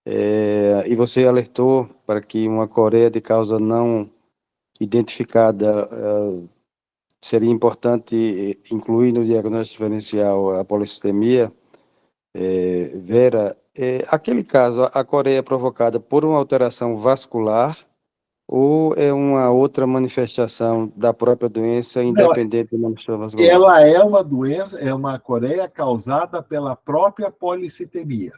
e você alertou para que uma coreia de causa não identificada seria importante incluir no diagnóstico diferencial a polissemia vera. Aquele caso, a coreia é provocada por uma alteração vascular ou é uma outra manifestação da própria doença, independente da manifestação vascular? Ela é uma doença, é uma coreia causada pela própria policitemia.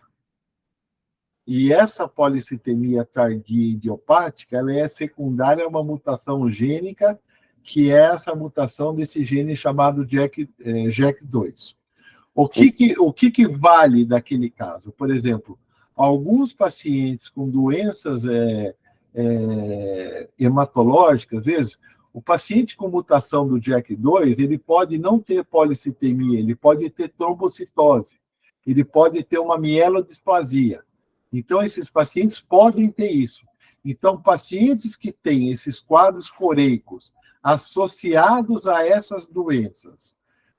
E essa policitemia tardia idiopática, ela é secundária a uma mutação gênica, que é essa mutação desse gene chamado JAK2. O que vale daquele caso? Por exemplo, alguns pacientes com doenças hematológicas, às vezes, o paciente com mutação do JAK2, ele pode não ter policitemia, ele pode ter trombocitose, ele pode ter uma mielodisplasia. Então, esses pacientes podem ter isso. Então, pacientes que têm esses quadros coreicos associados a essas doenças,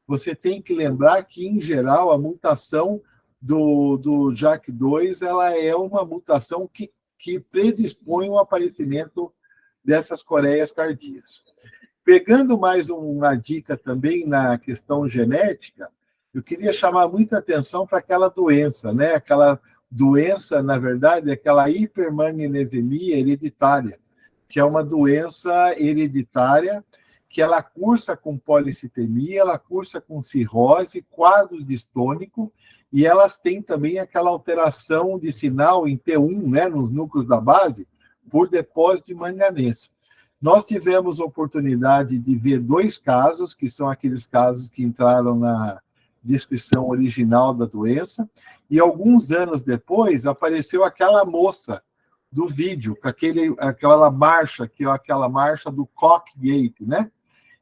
você tem que lembrar que, em geral, a mutação do JAK2 ela é uma mutação que predispõe o aparecimento dessas coreias cardíacas. Pegando mais uma dica também na questão genética, eu queria chamar muita atenção para aquela doença, né? Aquela doença, na verdade, é aquela hipermanganesemia hereditária, que é uma doença hereditária, que ela cursa com policitemia, ela cursa com cirrose, quadro distônico, e elas têm também aquela alteração de sinal em T1, né, nos núcleos da base, por depósito de manganês. Nós tivemos a oportunidade de ver 2 casos, que são aqueles casos que entraram na descrição original da doença, e alguns anos depois apareceu aquela moça do vídeo, com aquela marcha, que é aquela marcha do Cock Gate, né?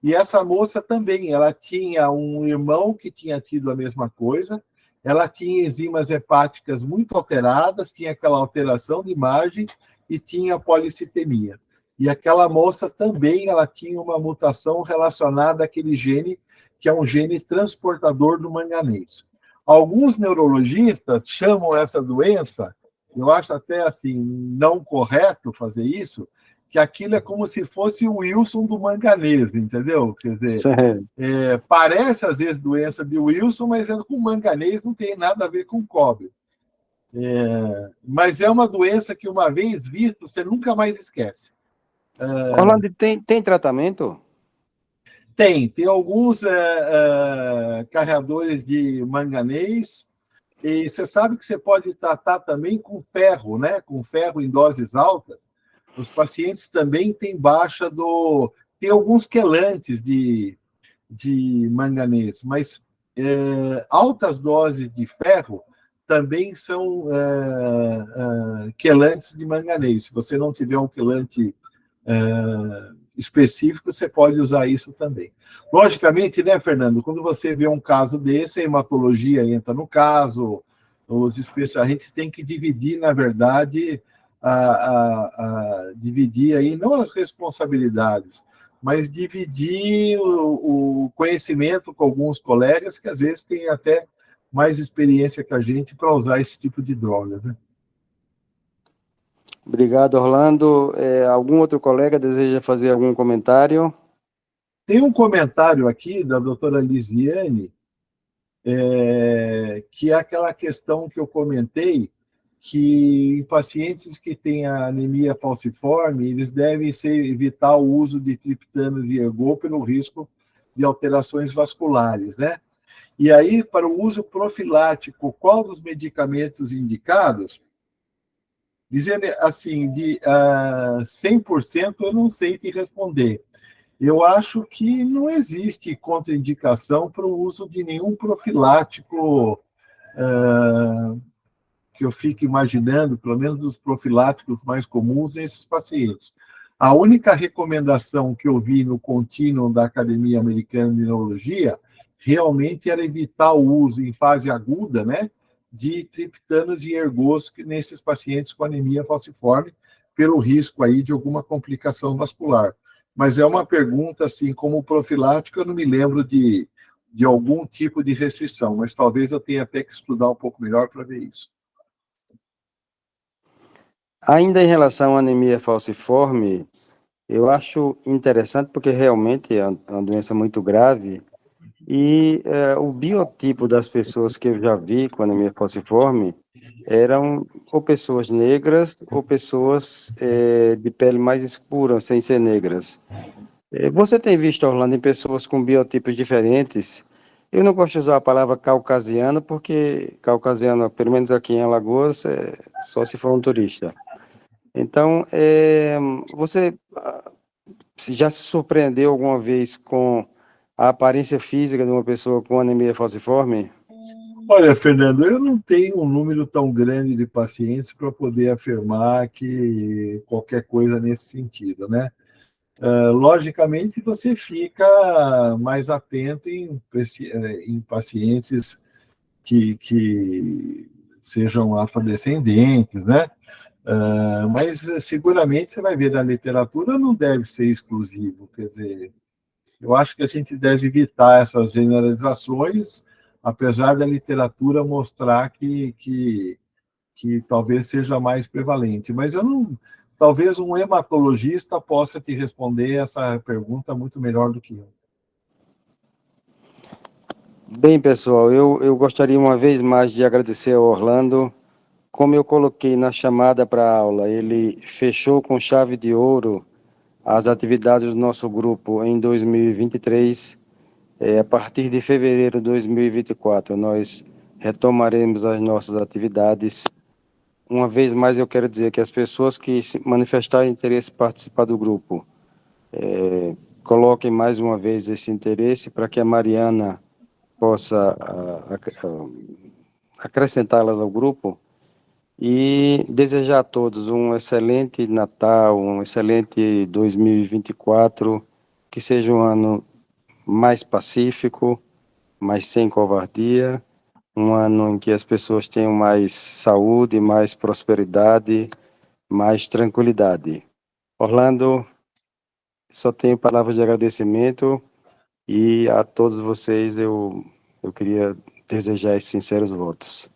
E essa moça também, ela tinha um irmão que tinha tido a mesma coisa, ela tinha enzimas hepáticas muito alteradas, tinha aquela alteração de imagem e tinha policitemia. E aquela moça também, ela tinha uma mutação relacionada àquele gene, que é um gene transportador do manganês. Alguns neurologistas chamam essa doença, eu acho até assim, não correto fazer isso, que aquilo é como se fosse o Wilson do manganês, entendeu? Quer dizer, parece às vezes doença de Wilson, mas com manganês não tem nada a ver com cobre. Mas é uma doença que uma vez visto, você nunca mais esquece. Orlando, tem tratamento? Tem alguns carreadores de manganês, e você sabe que você pode tratar também com ferro, né? Com ferro em doses altas. Os pacientes também têm baixa do... Tem alguns quelantes de manganês, mas altas doses de ferro também são quelantes de manganês. Se você não tiver um quelante específico, você pode usar isso também. Logicamente, né, Fernando, quando você vê um caso desse, a hematologia entra no caso, os especialistas têm que dividir, na verdade, dividir aí, não as responsabilidades, mas dividir o conhecimento com alguns colegas que, às vezes, têm até mais experiência que a gente para usar esse tipo de droga, né? Obrigado, Orlando. Algum outro colega deseja fazer algum comentário? Tem um comentário aqui da doutora Lisiane, que é aquela questão que eu comentei, que em pacientes que têm a anemia falciforme, eles devem evitar o uso de triptanos e ergot pelo risco de alterações vasculares, né? E aí, para o uso profilático, qual dos medicamentos indicados? Dizendo assim, de 100%, eu não sei te responder. Eu acho que não existe contraindicação para o uso de nenhum profilático que eu fico imaginando, pelo menos dos profiláticos mais comuns nesses pacientes. A única recomendação que eu vi no contínuo da Academia Americana de Neurologia realmente era evitar o uso em fase aguda, né, de triptanos e ergos nesses pacientes com anemia falciforme, pelo risco aí de alguma complicação vascular. Mas é uma pergunta, assim, como profilática, eu não me lembro de algum tipo de restrição, mas talvez eu tenha até que estudar um pouco melhor para ver isso. Ainda em relação à anemia falciforme, eu acho interessante porque realmente é uma doença muito grave e o biotipo das pessoas que eu já vi com anemia falciforme eram ou pessoas negras ou pessoas de pele mais escura, sem ser negras. Você tem visto, Orlando, em pessoas com biotipos diferentes? Eu não gosto de usar a palavra caucasiano porque caucasiano, pelo menos aqui em Alagoas, só se for um turista. Então, você já se surpreendeu alguma vez com a aparência física de uma pessoa com anemia falciforme? Olha, Fernando, eu não tenho um número tão grande de pacientes para poder afirmar que qualquer coisa nesse sentido, né? Logicamente, você fica mais atento em pacientes que sejam afrodescendentes, né? Mas seguramente você vai ver na literatura, não deve ser exclusivo. Quer dizer, eu acho que a gente deve evitar essas generalizações, apesar da literatura mostrar que talvez seja mais prevalente. Mas eu não, talvez um hematologista possa te responder essa pergunta muito melhor do que eu. Bem, pessoal, eu gostaria uma vez mais de agradecer ao Orlando. Como eu coloquei na chamada para a aula, ele fechou com chave de ouro as atividades do nosso grupo em 2023. A partir de fevereiro de 2024, nós retomaremos as nossas atividades. Uma vez mais, eu quero dizer que as pessoas que manifestarem interesse em participar do grupo, coloquem mais uma vez esse interesse para que a Mariana possa acrescentá-las ao grupo, e desejar a todos um excelente Natal, um excelente 2024, que seja um ano mais pacífico, mais sem covardia, um ano em que as pessoas tenham mais saúde, mais prosperidade, mais tranquilidade. Orlando, só tenho palavras de agradecimento, e a todos vocês eu queria desejar esses sinceros votos.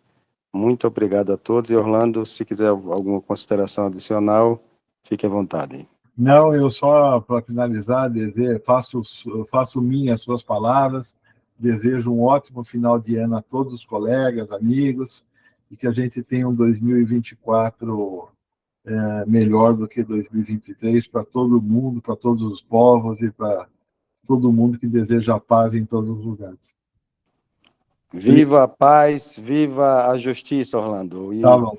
Muito obrigado a todos, e Orlando, se quiser alguma consideração adicional, fique à vontade. Não, eu só, para finalizar, faço minhas suas palavras, desejo um ótimo final de ano a todos os colegas, amigos, e que a gente tenha um 2024 melhor do que 2023 para todo mundo, para todos os povos e para todo mundo que deseja a paz em todos os lugares. Viva a paz, viva a justiça, Orlando. E tá bom.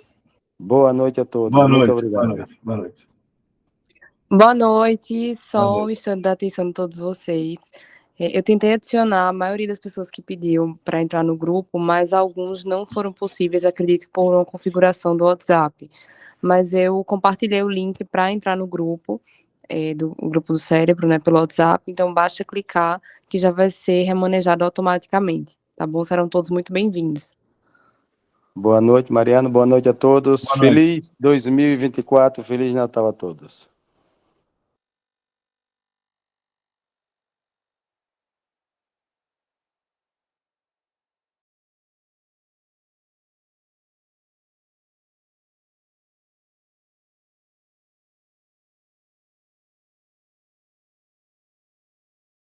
Boa noite a todos. Boa Muito noite, obrigado. boa noite, boa noite. Boa noite, só Boa noite. estando da atenção de todos vocês. Eu tentei adicionar a maioria das pessoas que pediam para entrar no grupo, mas alguns não foram possíveis, acredito, por uma configuração do WhatsApp. Mas eu compartilhei o link para entrar no grupo, do grupo do cérebro, né, pelo WhatsApp, então basta clicar que já vai ser remanejado automaticamente, tá bom? Serão todos muito bem-vindos. Boa noite, Mariano. Boa noite a todos. Boa noite. Feliz 2024, Feliz Natal a todos.